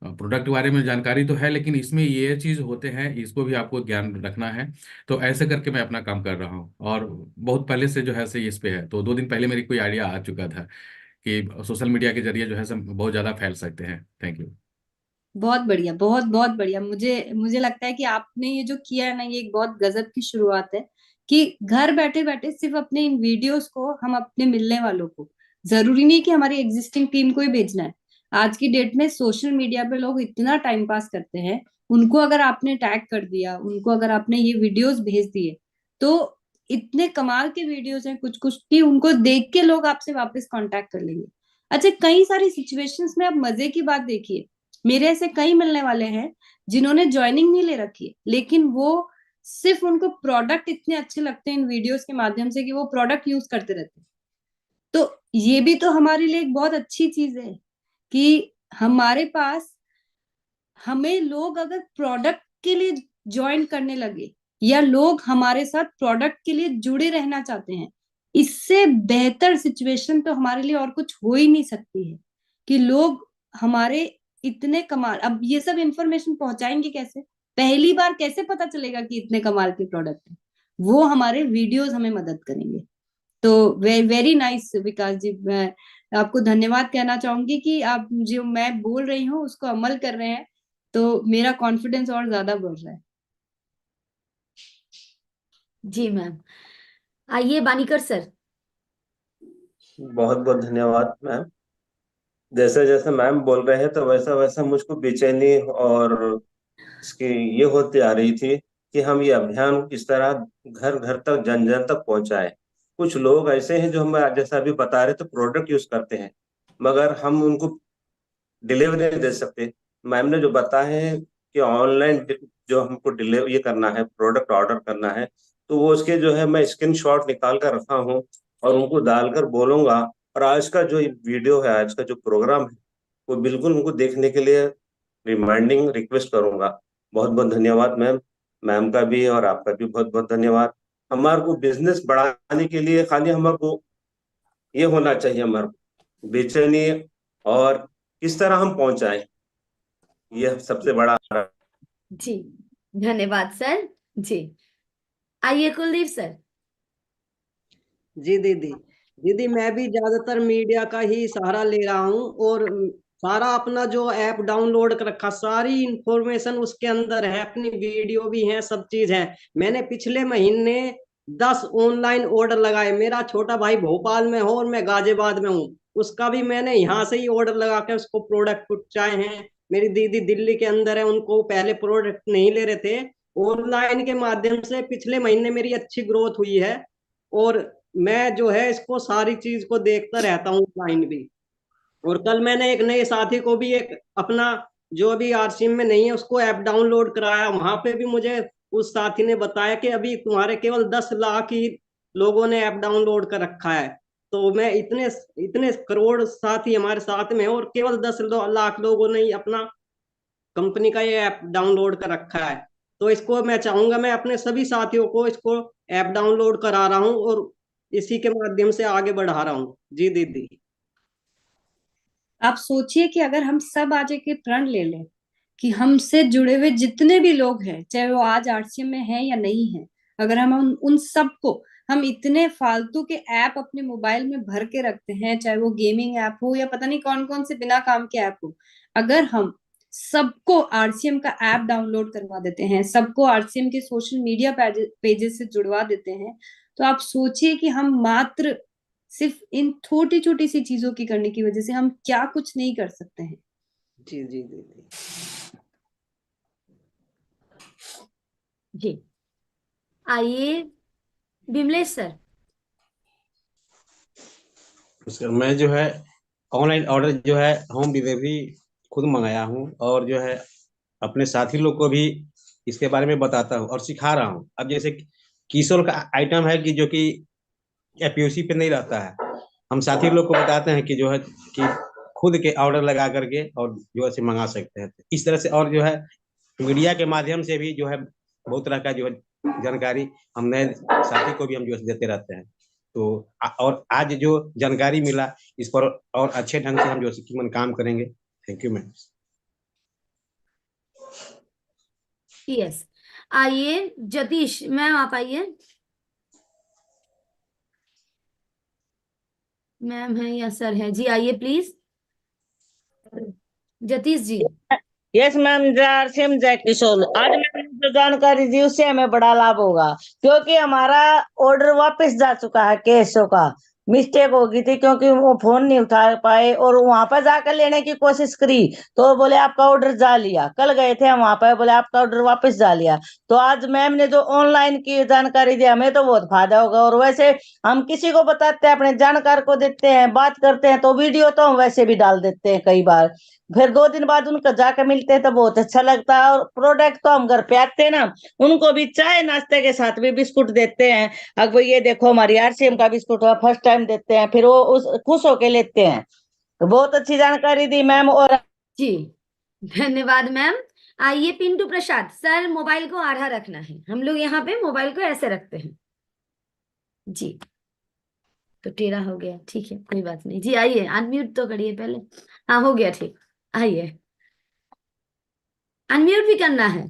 Speaker 16: प्रोडक्ट के बारे में जानकारी तो है, लेकिन इसमें ये चीज़ होते हैं, इसको भी आपको ज्ञान रखना है। तो ऐसे करके मैं अपना काम कर रहा हूँ, और बहुत पहले से जो है से इस पे है। तो 2 दिन पहले मेरी कोई आइडिया आ चुका था कि सोशल मीडिया के जरिए जो है से हम बहुत ज़्यादा फैल सकते हैं। Thank you.
Speaker 1: बहुत बढ़िया, बहुत बहुत बढ़िया। मुझे मुझे लगता है कि आपने ये जो किया है ना, ये एक बहुत गजब की शुरुआत है कि घर बैठे बैठे सिर्फ अपने इन वीडियोस को हम अपने मिलने वालों को, जरूरी नहीं कि हमारी एग्जिस्टिंग टीम को ही भेजना है। आज की डेट में सोशल मीडिया पे लोग इतना टाइम पास करते हैं, उनको अगर आपने टैग कर दिया, उनको अगर आपने ये वीडियोस भेज दिए, तो इतने कमाल के वीडियोस हैं कुछ कुछ कि उनको देख के लोग आपसे वापस कांटेक्ट कर लेंगे। अच्छा, कई सारी सिचुएशंस में आप मजे की बात देखिए, मेरे ऐसे कई मिलने वाले हैं जिन्होंने ज्वाइनिंग नहीं ले रखी है, लेकिन वो सिर्फ उनको प्रोडक्ट इतने अच्छे लगते हैं इन वीडियोस के माध्यम से कि वो प्रोडक्ट यूज करते रहते हैं। तो ये भी तो हमारे लिए एक बहुत अच्छी चीज है कि हमारे पास, हमें लोग अगर प्रोडक्ट के लिए ज्वाइन करने लगे या लोग हमारे साथ प्रोडक्ट के लिए जुड़े रहना चाहते हैं, इससे बेहतर सिचुएशन तो हमारे लिए और कुछ हो ही नहीं सकती है कि लोग हमारे इतने कमाल, अब ये सब इंफॉर्मेशन पहुंचाएंगे कैसे, पहली बार कैसे पता चलेगा कि इतने कमाल के प्रोडक्ट है, वो हमारे वीडियोस हमें मदद करेंगे। तो वेरी नाइस विकास जी, मैं आपको धन्यवाद कहना चाहूंगी कि आप जो मैं बोल रही हूँ उसको अमल कर रहे हैं, तो मेरा कॉन्फिडेंस और ज्यादा बढ़ रहा है।
Speaker 2: जी मैम। आइए बानीकर सर।
Speaker 12: बहुत बहुत धन्यवाद मैम। जैसे जैसे मैम बोल रहे हैं तो वैसा वैसा मुझको बेचैनी और इसकी ये होती आ रही थी कि हम ये अभियान किस तरह घर घर तक जन जन तक पहुंचाए। कुछ लोग ऐसे हैं जो हम जैसा अभी बता रहे तो प्रोडक्ट यूज करते हैं, मगर हम उनको डिलीवरी नहीं दे सकते। मैम ने जो बताया है कि ऑनलाइन जो हमको डिलीवर ये करना है, प्रोडक्ट ऑर्डर करना है, तो वो उसके जो है मैं स्क्रीनशॉट निकाल कर रखा हूँ और उनको डालकर बोलूंगा। और आज का जो वीडियो है, आज का जो प्रोग्राम है, वो बिल्कुल उनको देखने के लिए रिमाइंडिंग रिक्वेस्ट करूंगा। बहुत बहुत धन्यवाद मैम। मैम का भी और आपका भी बहुत बहुत धन्यवाद। हमारे को बिजनेस बढ़ाने के लिए खाली हमारे को ये होना चाहिए, हमारे को बेचैनी और किस तरह हम पहुंचाएं, यह सबसे बड़ा।
Speaker 2: जी धन्यवाद सर। जी आइए कुलदीप सर।
Speaker 17: जी दीदी, दीदी मैं भी ज्यादातर मीडिया का ही सहारा ले रहा हूँ और सारा अपना जो ऐप डाउनलोड कर रखा, सारी इंफॉर्मेशन उसके अंदर है, अपनी वीडियो भी है, सब चीज है। मैंने पिछले महीने 10 ऑनलाइन ऑर्डर लगाए। मेरा छोटा भाई भोपाल में हो और मैं गाजियाबाद में हूँ, उसका भी मैंने यहाँ से ही ऑर्डर लगा के उसको प्रोडक्ट पहुंचाए हैं। मेरी दीदी दिल्ली के अंदर है, उनको पहले प्रोडक्ट नहीं ले रहे थे। ऑनलाइन के माध्यम से पिछले महीने मेरी अच्छी ग्रोथ हुई है, और मैं जो है इसको सारी चीज को देखता रहता हूँ ऑनलाइन भी। और कल मैंने एक नए साथी को भी एक अपना जो अभी आरसीएम में नहीं है उसको ऐप डाउनलोड कराया, वहां पे भी मुझे उस साथी ने बताया कि अभी तुम्हारे केवल 10 लाख ही लोगों ने ऐप डाउनलोड कर रखा है। तो मैं इतने इतने करोड़ साथी हमारे साथ में है, और केवल 10 लाख लोगों ने ही अपना कंपनी का ये ऐप डाउनलोड कर रखा है। तो इसको मैं चाहूंगा, मैं अपने सभी साथियों को इसको ऐप डाउनलोड करा रहा हूँ और इसी के माध्यम से आगे बढ़ा रहा हूँ। जी दीदी।
Speaker 1: आप सोचिए कि अगर हम सब आज एक प्रण ले लें कि हमसे जुड़े हुए जितने भी लोग हैं, चाहे वो आज आरसीएम में है या नहीं है, अगर हम उन सबको, हम इतने फालतू के ऐप अपने मोबाइल में भर के रखते हैं, चाहे वो गेमिंग ऐप हो या पता नहीं कौन कौन से बिना काम के ऐप हो, अगर हम सबको आरसीएम का ऐप डाउनलोड करवा देते हैं, सबको आरसीएम के सोशल मीडिया पेजेस से जुड़वा देते हैं, तो आप सोचिए कि हम मात्र सिर्फ इन छोटी छोटी सी चीजों की करने की वजह से हम क्या कुछ नहीं कर सकते हैं।
Speaker 17: जी जी दीदी।
Speaker 2: जी आइए विमलेश सर।
Speaker 18: मैं जो है ऑनलाइन ऑर्डर जो है होम डिलीवरी खुद मंगाया हूँ, और जो है अपने साथी लोग को भी इसके बारे में बताता हूँ और सिखा रहा हूँ। अब जैसे किशोर का आइटम है कि जो कि एपीओसी पे नहीं रहता है, हम साथी लोग को बताते हैं कि जो है कि खुद के ऑर्डर लगा करके और जो है मंगा सकते हैं इस तरह से। और जो है मीडिया के माध्यम से भी जो है बहुत तरह का जो है जानकारी हम नए साथी को भी हम जो है देते रहते हैं। तो और आज जो जानकारी मिला इस पर और अच्छे ढंग से हम जो है काम करेंगे। Thank you ma'am.
Speaker 2: यस आइए जतीश मैम, आप आइए। मैम है या सर है? जी आइए please Jatish ji.
Speaker 19: Yes ma'am, RCM Jai Kishore. आज मैंने जो जानकारी दी उससे हमें बड़ा लाभ होगा, क्योंकि हमारा ऑर्डर वापस जा चुका है। केसों का मिस्टेक हो गई थी, क्योंकि वो फोन नहीं उठा पाए और वहां पर जाकर लेने की कोशिश करी तो बोले आपका ऑर्डर जा लिया। कल गए थे हम वहां पर, बोले आपका ऑर्डर वापस जा लिया। तो आज मैम ने जो ऑनलाइन की जानकारी दी हमें तो बहुत फायदा होगा। और वैसे हम किसी को बताते हैं, अपने जानकार को देते हैं, बात करते हैं, तो वीडियो तो हम वैसे भी डाल देते हैं कई बार, फिर 2 दिन बाद उनको जाकर मिलते हैं तो बहुत अच्छा लगता है। और प्रोडक्ट तो हम घर पे आते हैं ना, उनको भी चाय नाश्ते के साथ भी बिस्कुट देते हैं। अब ये देखो हमारी आरसीएम का बिस्कुट हुआ, फर्स्ट टाइम देते हैं, फिर वो उस खुश होके लेते हैं। तो बहुत अच्छी जानकारी दी मैम। और
Speaker 2: जी धन्यवाद मैम। आइए पिंटू प्रसाद सर, मोबाइल को आधा रखना है, हम लोग यहाँ पे मोबाइल को ऐसे रखते हैं। जी तो टेढ़ा हो गया, ठीक है कोई बात नहीं। जी आइए अनम्यूट तो करिए पहले। हाँ हो गया ठीक। आइए अनम्यूट भी करना है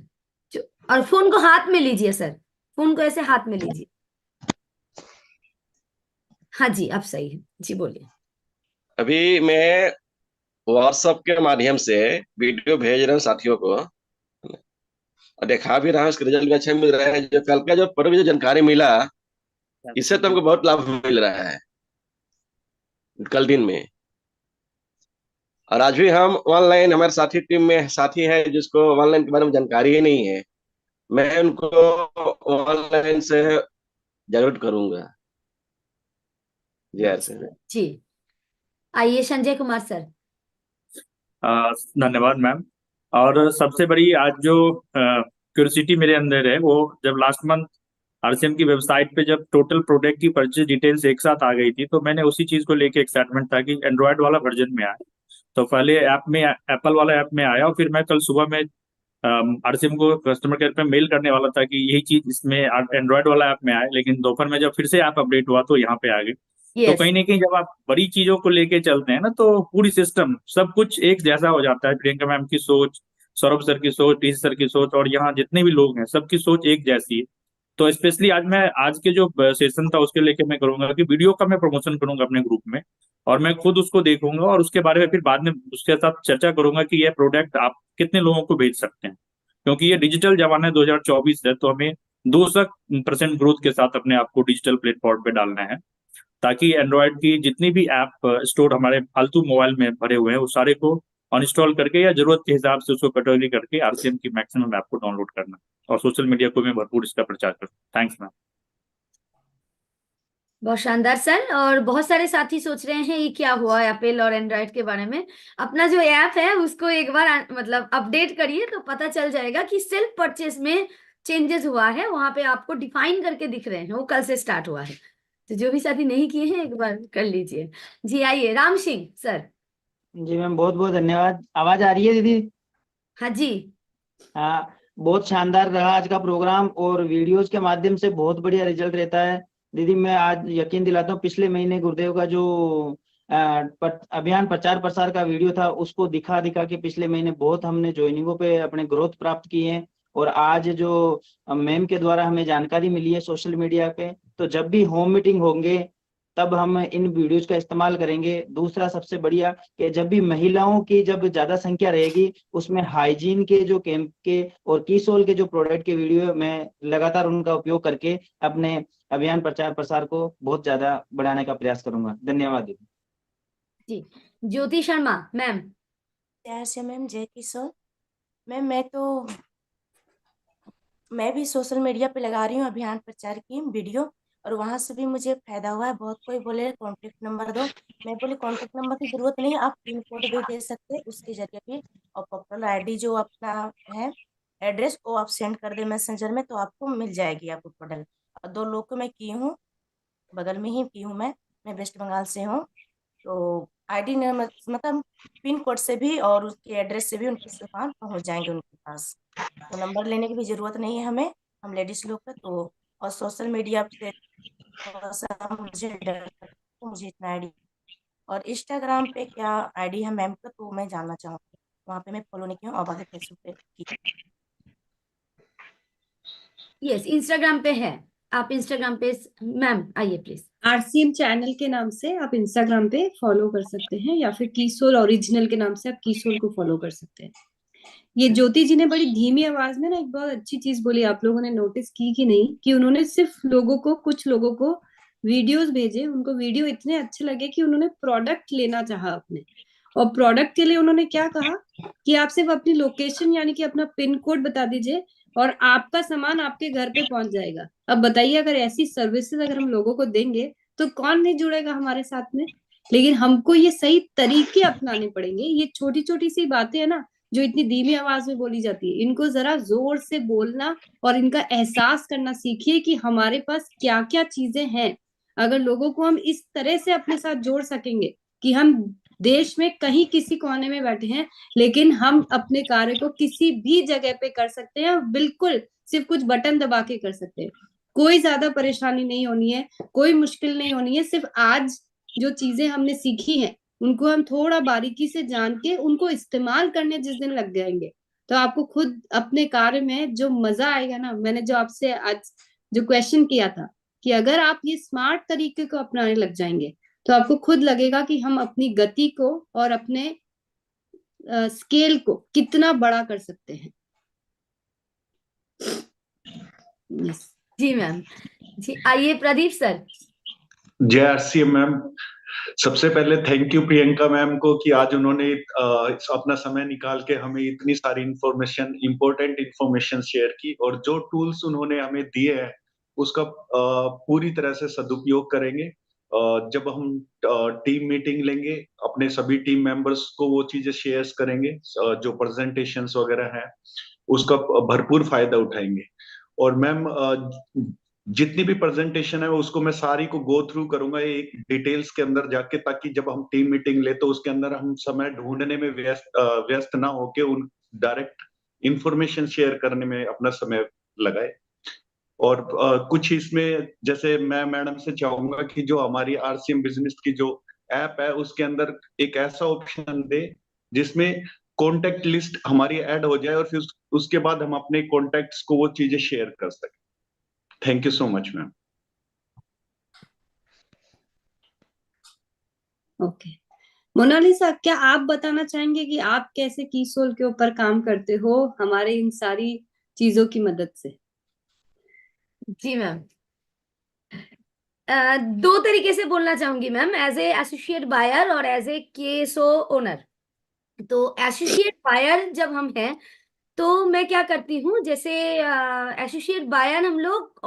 Speaker 2: और फोन को हाथ में लीजिए सर, फोन को ऐसे हाथ में लीजिए। हाँ जी अब सही है, जी बोलिए।
Speaker 12: अभी मैं व्हाट्सएप के माध्यम से वीडियो भेज रहा हूँ साथियों को और दिखा भी रहा हूँ, इसका रिजल्ट भी अच्छा मिल रहा है। जो कल का जो पर्व जो जानकारी मिला, इससे तो हमको बहुत लाभ मिल रहा है कल दिन में। और आज भी हम ऑनलाइन, हमारे साथी टीम में साथी है जिसको ऑनलाइन के बारे में जानकारी ही नहीं है, मैं उनको ऑनलाइन से जरूर करूंगा।
Speaker 2: जी आइए संजय कुमार सर।
Speaker 20: धन्यवाद मैम। और सबसे बड़ी आज जो क्यूरियोसिटी मेरे अंदर है, वो जब लास्ट मंथ आरसीएम की वेबसाइट पे जब टोटल प्रोडक्ट की परचेज डिटेल्स एक साथ आ गई थी, तो मैंने उसी चीज को लेके एक्साइटमेंट था कि एंड्रॉयड वाला वर्जन में आए। तो पहले ऐप में एप्पल वाला ऐप में आया, और फिर मैं कल सुबह में आरसीएम को कस्टमर केयर पे मेल करने वाला था कि यही चीज इसमें एंड्रॉयड वाला ऐप में आए, लेकिन दोपहर में जब फिर से ऐप अपडेट हुआ तो यहाँ पे आ गई। तो कहीं ना कहीं जब आप बड़ी चीजों को लेके चलते हैं ना, तो पूरी सिस्टम सब कुछ एक जैसा हो जाता है। प्रियंका मैम की सोच, सौरभ सर की सोच, टीसी सर की सोच, और यहाँ जितने भी लोग हैं सबकी सोच एक जैसी है। तो स्पेशली आज के जो सेशन था उसके लेके मैं करूंगा कि वीडियो का मैं प्रमोशन करूंगा अपने ग्रुप में, और मैं खुद उसको देखूंगा और उसके बारे में फिर बाद में उसके साथ चर्चा करूंगा कि ये प्रोडक्ट आप कितने लोगों को भेज सकते हैं, क्योंकि ये डिजिटल जमाना 2024 है, तो हमें 200% ग्रोथ के साथ अपने आप को डिजिटल प्लेटफॉर्म पे डालना है, ताकि एंड्रॉयड की जितनी भी ऐप स्टोर हमारे फालतू मोबाइल में भरे हुए हैं वो सारे को अनइंस्टॉल करके या जरूरत के हिसाब से उसको कैटेगरी करके आरसीएम की मैक्सिमम ऐप को डाउनलोड करना और सोशल मीडिया को मैं भरपूर इसका प्रचार करूँ। Thanks ma'am.
Speaker 2: बहुत शानदार सर। और बहुत सारे साथी सोच रहे हैं ये क्या हुआ एप्पल और एंड्रॉइड के बारे में। अपना जो ऐप है उसको एक बार मतलब अपडेट करिए तो पता चल जाएगा कि सेल्फ परचेज में चेंजेस हुआ है, वहां पे आपको डिफाइन करके दिख रहे हैं, वो कल से स्टार्ट हुआ है। तो जो भी साथी नहीं किए हैं एक बार कर लीजिए। जी आइए राम सिंह सर।
Speaker 21: जी मैम, बहुत बहुत धन्यवाद। आवाज आ रही है दीदी?
Speaker 2: हाँ जी।
Speaker 21: हाँ, बहुत शानदार रहा आज का प्रोग्राम और वीडियोस के माध्यम से बहुत बढ़िया रिजल्ट रहता है दीदी। मैं आज यकीन दिलाता हूँ, पिछले महीने गुरुदेव का जो अभियान प्रचार प्रसार का वीडियो था उसको दिखा दिखा के पिछले महीने बहुत हमने ज्वाइनिंगों पे अपने ग्रोथ प्राप्त किए हैं। और आज जो मैम के द्वारा हमें जानकारी मिली है सोशल मीडिया पे, तो जब भी होम मीटिंग होंगे तब हम इन वीडियोस का इस्तेमाल करेंगे। दूसरा सबसे बढ़िया कि जब भी महिलाओं की जब ज्यादा संख्या रहेगी उसमें हाइजीन के जो कैंप के और कीसोल के जो प्रोडक्ट के वीडियो मैं लगातार उनका उपयोग करके अपने अभियान प्रचार प्रसार को बहुत ज्यादा बढ़ाने का प्रयास करूंगा। धन्यवाद दीदी।
Speaker 2: जी ज्योति शर्मा मैम।
Speaker 22: जय श्री मैम, जय किशोर मैम। मैं भी सोशल मीडिया पे लगा रही हूँ अभियान प्रचार की वीडियो और वहां से भी मुझे फायदा हुआ है। बहुत कोई बोले कॉन्टेक्ट नंबर दो, मैं बोली कॉन्टेक्ट नंबर की जरूरत नहीं, आप पिन कोड भी दे सकते हैं उसके जरिए भी। और पर्सनल आईडी जो अपना है एड्रेस वो आप सेंड कर दे मैसेंजर में तो आपको मिल जाएगी आपको प्रोडक्ट। और 2 लोग को मैं की हूँ, बगल में ही की हूँ मैं वेस्ट बंगाल से हूँ। तो आईडी मतलब पिन कोड से भी और उसके एड्रेस से भी उनके सामान पहुंच जाएंगे उनके पास। तो नंबर लेने की भी जरूरत नहीं है हमें, हम लेडीज लोग का। तो और सोशल मीडिया से थोड़ा सा मुझे डर तो मुझे इतना आईडी और इंस्टाग्राम पे क्या आईडी है मैम का तो मैं जानना चाहूँगी। वहाँ पे मैं फॉलो नहीं किया हूँ और बाकी फेसबुक पे की।
Speaker 2: यस इंस्टाग्राम पे है, आप इंस्टाग्राम पे मैम आइए प्लीज।
Speaker 1: आरसीएम चैनल के नाम से आप इंस्टाग्राम पे फॉलो कर सकते हैं या फिर कीसोल ओरिजिनल के नाम से आप कीसोल को फॉलो कर सकते हैं। ये ज्योति जी ने बड़ी धीमी आवाज में ना एक बहुत अच्छी चीज बोली, आप लोगों ने नोटिस की कि नहीं, कि उन्होंने सिर्फ कुछ लोगों को वीडियोस भेजे, उनको वीडियो इतने अच्छे लगे कि उन्होंने प्रोडक्ट लेना चाहा अपने। और प्रोडक्ट के लिए उन्होंने क्या कहा कि आप सिर्फ अपनी लोकेशन यानी कि अपना पिन कोड बता दीजिए और आपका सामान आपके घर पे पहुंच जाएगा। अब बताइए अगर ऐसी सर्विसेज अगर हम लोगों को देंगे तो कौन नहीं जुड़ेगा हमारे साथ में। लेकिन हमको ये सही तरीके अपनाने पड़ेंगे। ये छोटी छोटी सी बातें है ना जो इतनी धीमी आवाज में बोली जाती है, इनको जरा जोर से बोलना और इनका एहसास करना सीखिए कि हमारे पास क्या क्या चीजें हैं। अगर लोगों को हम इस तरह से अपने साथ जोड़ सकेंगे कि हम देश में कहीं किसी कोने में बैठे हैं लेकिन हम अपने कार्य को किसी भी जगह पे कर सकते हैं और बिल्कुल सिर्फ कुछ बटन दबा के कर सकते हैं। कोई ज्यादा परेशानी नहीं होनी है, कोई मुश्किल नहीं होनी है। सिर्फ आज जो चीजें हमने सीखी हैं उनको हम थोड़ा बारीकी से जान के उनको इस्तेमाल करने जिस दिन लग जाएंगे तो आपको खुद अपने कार्य में जो मजा आएगा ना। मैंने जो आपसे आज जो क्वेश्चन किया था कि अगर आप ये स्मार्ट तरीके को अपनाने लग जाएंगे तो आपको खुद लगेगा कि हम अपनी गति को और अपने स्केल को कितना बड़ा कर सकते हैं।
Speaker 2: जी मैम। जी आइए प्रदीप सर।
Speaker 23: जय आरसीएम मैम। सबसे पहले थैंक यू प्रियंका मैम को कि आज उन्होंने अपना समय निकाल के हमें इतनी सारी इंफॉर्मेशन, इंपॉर्टेंट इंफॉर्मेशन शेयर की और जो टूल्स उन्होंने हमें दिए हैं उसका पूरी तरह से सदुपयोग करेंगे। जब हम टीम मीटिंग लेंगे अपने सभी टीम मेंबर्स को वो चीजें शेयर करेंगे, जो प्रेजेंटेशंस वगैरह हैं उसका भरपूर फायदा उठाएंगे। और मैम जितनी भी प्रेजेंटेशन है उसको मैं सारी को गो थ्रू करूंगा एक डिटेल्स के अंदर जाके, ताकि जब हम टीम मीटिंग ले तो उसके अंदर हम समय ढूंढने में व्यस्त ना होके उन डायरेक्ट इंफॉर्मेशन शेयर करने में अपना समय लगाए। और कुछ इसमें जैसे मैं मैडम से चाहूंगा कि जो हमारी आरसीएम बिजनेस की जो ऐप है उसके अंदर एक ऐसा ऑप्शन दे जिसमें कॉन्टेक्ट लिस्ट हमारी ऐड हो जाए और फिर उसके बाद हम अपने कॉन्टेक्ट्स को वो चीजें शेयर कर सकें। Thank you so much ma'am.
Speaker 1: Okay Monalisa, क्या आप बताना चाहेंगे कि आप कैसे कीसोल के ऊपर काम करते हो हमारे इन सारी चीजों की मदद से?
Speaker 2: जी मैम, 2 तरीके से बोलना चाहूंगी ma'am, as a associate buyer और एज ए केएसओ ओनर। तो एसोसिएट बायर जब हम हैं तो मैं क्या करती हूँ, जैसे एसोसिएट बायर हम लोग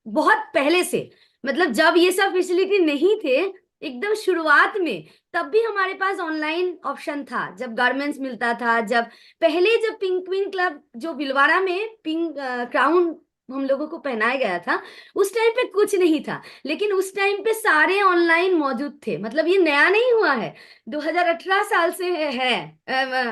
Speaker 2: बहुत पहले से, मतलब जब ये सब फैसिलिटी नहीं थे एकदम शुरुआत में, तब भी हमारे पास ऑनलाइन ऑप्शन था। जब गारमेंट्स मिलता था, जब पिंक क्वीन क्लब जो भिलवाड़ा में पिंक क्राउन हम लोगों को पहनाया गया था, उस टाइम पे कुछ नहीं था, लेकिन उस टाइम पे सारे ऑनलाइन मौजूद थे। मतलब ये नया नहीं हुआ है, 2018 साल से है।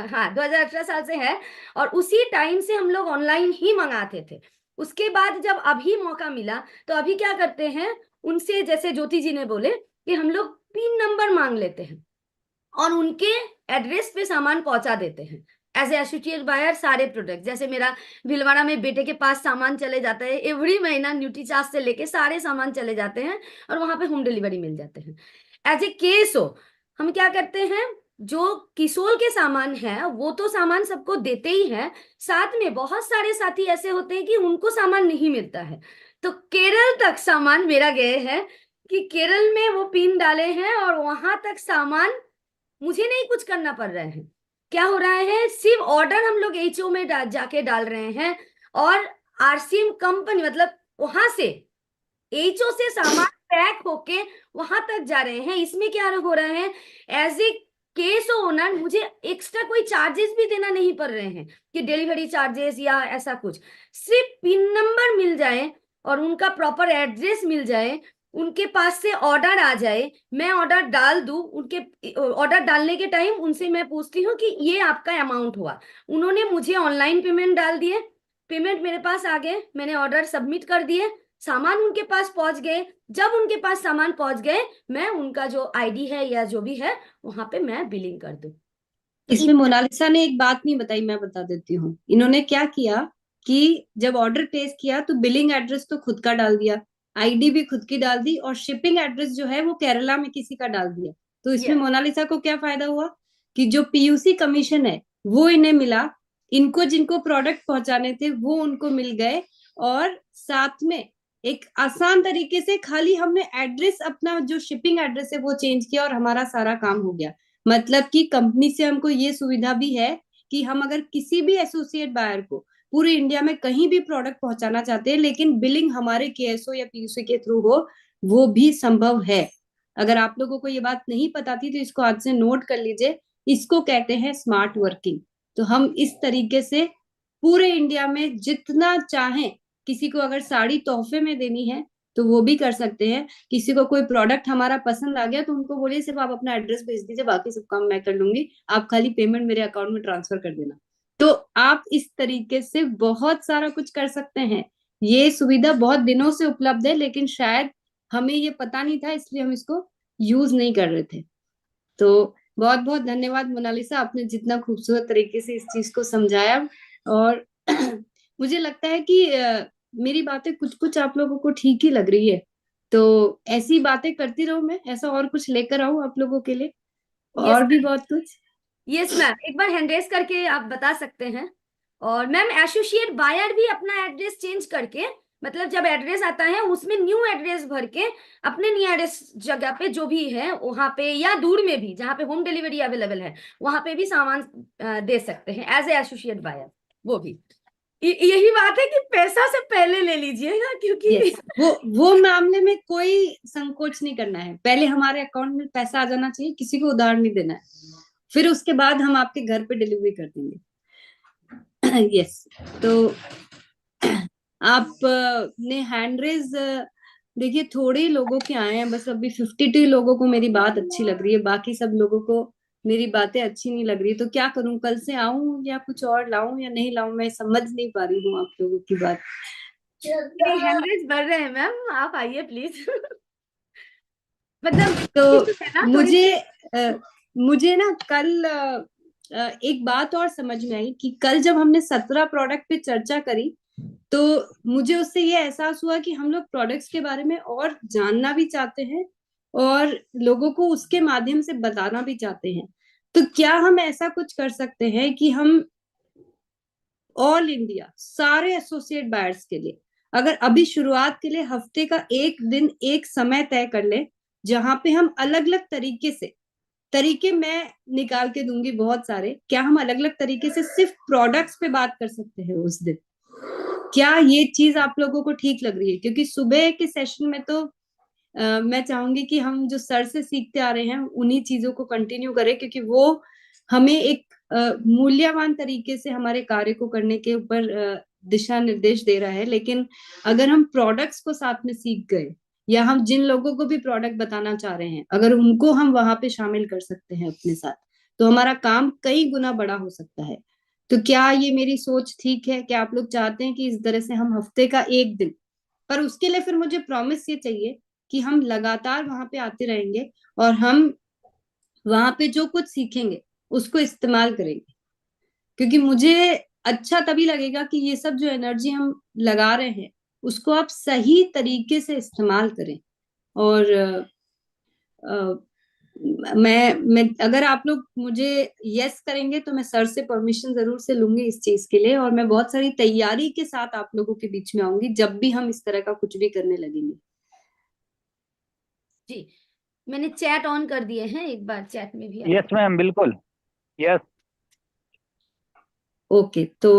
Speaker 2: हाँ, 2018 साल से है, और उसी टाइम से हम लोग ऑनलाइन ही मंगाते थे। उसके बाद जब अभी मौका मिला तो अभी क्या करते हैं, उनसे जैसे ज्योति जी ने बोले कि हम लोग पिन नंबर मांग लेते हैं और उनके एड्रेस पे सामान पहुंचा देते हैं। एज एसोसिएट बायर सारे प्रोडक्ट, जैसे मेरा भीलवाड़ा में बेटे के पास सामान चले जाता है, एवरी महीना न्यूट्रीचार्ज से लेके सारे सामान चले जाते हैं और वहां पे होम डिलीवरी मिल जाते हैं। एज ए केस हो, हम क्या करते हैं, जो किसोल के सामान है वो तो सामान सबको देते ही हैं, साथ में बहुत सारे साथी ऐसे होते हैं कि उनको सामान नहीं मिलता है, तो केरल तक सामान मेरा गए हैं कि केरल में वो पिन डाले हैं और वहां तक सामान मुझे नहीं कुछ करना पड़ रहा है। क्या हो रहा है, सिर्फ ऑर्डर हम लोग एचओ में जाके डाल रहे हैं और आरसीएम कंपनी, मतलब वहां से एचओ से सामान पैक होके वहां तक जा रहे हैं। इसमें क्या हो रहा है, एज ए केस ओनर मुझे एक्स्ट्रा कोई चार्जेस भी देना नहीं पड़ रहे हैं कि डिलीवरी चार्जेस या ऐसा कुछ। सिर्फ पिन नंबर मिल जाए और उनका प्रॉपर एड्रेस मिल जाए, उनके पास से ऑर्डर आ जाए, मैं ऑर्डर डाल दूं, उनके ऑर्डर डालने के टाइम उनसे मैं पूछती हूँ कि ये आपका अमाउंट हुआ, उन्होंने मुझे ऑनलाइन पेमेंट डाल दिए, पेमेंट मेरे पास आ गए, मैंने ऑर्डर सबमिट कर दिए, सामान उनके पास पहुंच गए। जब उनके पास सामान पहुंच गए, मैं उनका जो आईडी है या जो भी है वहां पे मैं बिलिंग कर दूं।
Speaker 1: इसमें मोनालिसा ने एक बात नहीं बताई, मैं बता देती हूँ। इन्होंने क्या किया कि जब ऑर्डर प्लेस किया तो बिलिंग एड्रेस तो खुद का डाल दिया, आईडी भी खुद की डाल दी, और शिपिंग एड्रेस जो है वो केरला में किसी का डाल दिया। तो इसमें मोनालिसा को क्या फायदा हुआ कि जो पीयूसी कमीशन है वो इन्हें मिला, इनको जिनको प्रोडक्ट पहुंचाने थे वो उनको मिल गए, और साथ में एक आसान तरीके से खाली हमने एड्रेस, अपना जो शिपिंग एड्रेस है वो चेंज किया और हमारा सारा काम हो गया। मतलब कि कंपनी से हमको ये सुविधा भी है कि हम अगर किसी भी एसोसिएट बायर को पूरे इंडिया में कहीं भी प्रोडक्ट पहुंचाना चाहते हैं, लेकिन बिलिंग हमारे केएसओ या पीयूसी के थ्रू हो, वो भी संभव है। अगर आप लोगों को ये बात नहीं पता थी तो इसको आज से नोट कर लीजिए। इसको कहते हैं स्मार्ट वर्किंग। तो हम इस तरीके से पूरे इंडिया में जितना चाहें, किसी को अगर साड़ी तोहफे में देनी है तो वो भी कर सकते हैं, किसी को कोई प्रोडक्ट हमारा पसंद आ गया तो उनको बोलिए सिर्फ आप अपना एड्रेस भेज दीजिए, बाकी सब काम मैं कर लूंगी, आप खाली पेमेंट मेरे अकाउंट में ट्रांसफर कर देना। तो आप इस तरीके से बहुत सारा कुछ कर सकते हैं। ये सुविधा बहुत दिनों से उपलब्ध है, लेकिन शायद हमें ये पता नहीं था, इसलिए हम इसको यूज नहीं कर रहे थे। तो बहुत बहुत धन्यवाद मोनालिसा, आपने जितना खूबसूरत तरीके से इस चीज को समझाया। और मुझे लगता है कि मेरी बातें कुछ कुछ आप लोगों को ठीक ही लग रही है, तो ऐसी बातें करती रहूं, मैं ऐसा और कुछ लेकर आऊं आप लोगों के लिए, और भी बहुत कुछ।
Speaker 2: यस मैम, एक बार हैंड रेस करके आप बता सकते हैं। और मैम एसोसिएट बायर भी अपना एड्रेस चेंज करके, मतलब जब एड्रेस आता है उसमें न्यू एड्रेस भर के अपने नियरेस्ट जगह पे जो भी है वहां पे, या दूर में भी जहाँ पे होम डिलीवरी अवेलेबल है वहां पे भी सामान दे सकते हैं एज ए एसोसिएट बायर। वो भी यही बात है कि पैसा से पहले ले लीजिएगा, क्योंकि
Speaker 1: वो मामले में कोई संकोच नहीं करना है। पहले हमारे अकाउंट में पैसा आ जाना चाहिए, किसी को उधार नहीं देना है, फिर उसके बाद हम आपके घर पे डिलीवरी कर देंगे। यस, तो आप ने हैंड रेज देखिए थोड़े लोगों के आए हैं, बस अभी 52 लोगों को मेरी बात अच्छी लग रही है, बाकी सब लोगों को मेरी बातें अच्छी नहीं लग रही। तो क्या करूं, कल से आऊं या कुछ और लाऊं या नहीं लाऊं, मैं समझ नहीं पा रही हूँ आप लोगों की बात।
Speaker 2: हैंड रेज बढ़ रहे हैं मैम, आप आइए प्लीज। मतलब
Speaker 1: तो मुझे ना कल एक बात और समझ में आई कि कल जब हमने 17 प्रोडक्ट पे चर्चा करी तो मुझे उससे ये एहसास हुआ कि हम लोग प्रोडक्ट्स के बारे में और जानना भी चाहते हैं और लोगों को उसके माध्यम से बताना भी चाहते हैं। तो क्या हम ऐसा कुछ कर सकते हैं कि हम ऑल इंडिया सारे एसोसिएट बायर्स के लिए, अगर अभी शुरुआत के लिए हफ्ते का एक दिन एक समय तय कर ले, जहां पे हम अलग अलग तरीके से तरीके मैं निकाल के दूंगी बहुत सारे। क्या हम अलग अलग तरीके से सिर्फ प्रोडक्ट्स पे बात कर सकते हैं उस दिन? क्या ये चीज आप लोगों को ठीक लग रही है? क्योंकि सुबह के सेशन में तो मैं चाहूंगी कि हम जो सर से सीखते आ रहे हैं उन्हीं चीजों को कंटिन्यू करें, क्योंकि वो हमें एक मूल्यवान तरीके से हमारे कार्य को करने के ऊपर दिशा निर्देश दे रहा है। लेकिन अगर हम प्रोडक्ट्स को साथ में सीख गए, या हम जिन लोगों को भी प्रोडक्ट बताना चाह रहे हैं अगर उनको हम वहां पे शामिल कर सकते हैं अपने साथ, तो हमारा काम कई गुना बड़ा हो सकता है। तो क्या ये मेरी सोच ठीक है? क्या आप लोग चाहते हैं कि इस तरह से हम हफ्ते का एक दिन, पर उसके लिए फिर मुझे प्रॉमिस ये चाहिए कि हम लगातार वहां पे आते रहेंगे और हम वहां पे जो कुछ सीखेंगे उसको इस्तेमाल करेंगे। क्योंकि मुझे अच्छा तभी लगेगा कि ये सब जो एनर्जी हम लगा रहे हैं उसको आप सही तरीके से इस्तेमाल करें। और मैं अगर आप लोग मुझे यस करेंगे तो मैं सर से परमिशन जरूर से लूंगी इस चीज के लिए, और मैं बहुत सारी तैयारी के साथ आप लोगों के बीच में आऊंगी जब भी हम इस तरह का कुछ भी करने लगेंगे।
Speaker 2: जी, मैंने चैट ऑन कर दिए हैं, एक बार चैट में भी
Speaker 3: यस मैम, बिल्कुल यस।
Speaker 1: ओके, तो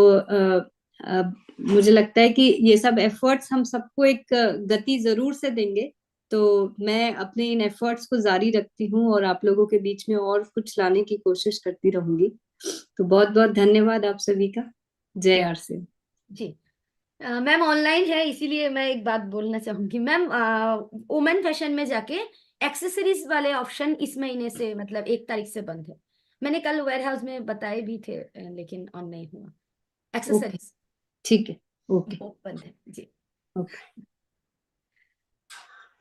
Speaker 1: मुझे लगता है कि ये सब एफर्ट्स हम सबको एक गति जरूर से देंगे। तो मैं अपने इन एफर्ट्स को जारी रखती हूँ और आप लोगों के बीच में और कुछ लाने की कोशिश करती रहूंगी। तो बहुत बहुत धन्यवाद आप सभी का। जय आरसी।
Speaker 2: जी मैम ऑनलाइन है इसीलिए मैं एक बात बोलना चाहूंगी मैम। वुमेन फैशन में जाके एक्सेसरीज वाले ऑप्शन इस महीने से मतलब 1 तारीख से बंद है। मैंने कल वेयर हाउस में बताए भी थे लेकिन ऑन नहीं हुआ। एक्सेसरीज
Speaker 1: ठीक है, ओके,
Speaker 2: बंद है जी।
Speaker 1: ओके,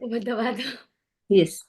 Speaker 2: वो दबा दो।
Speaker 1: यस।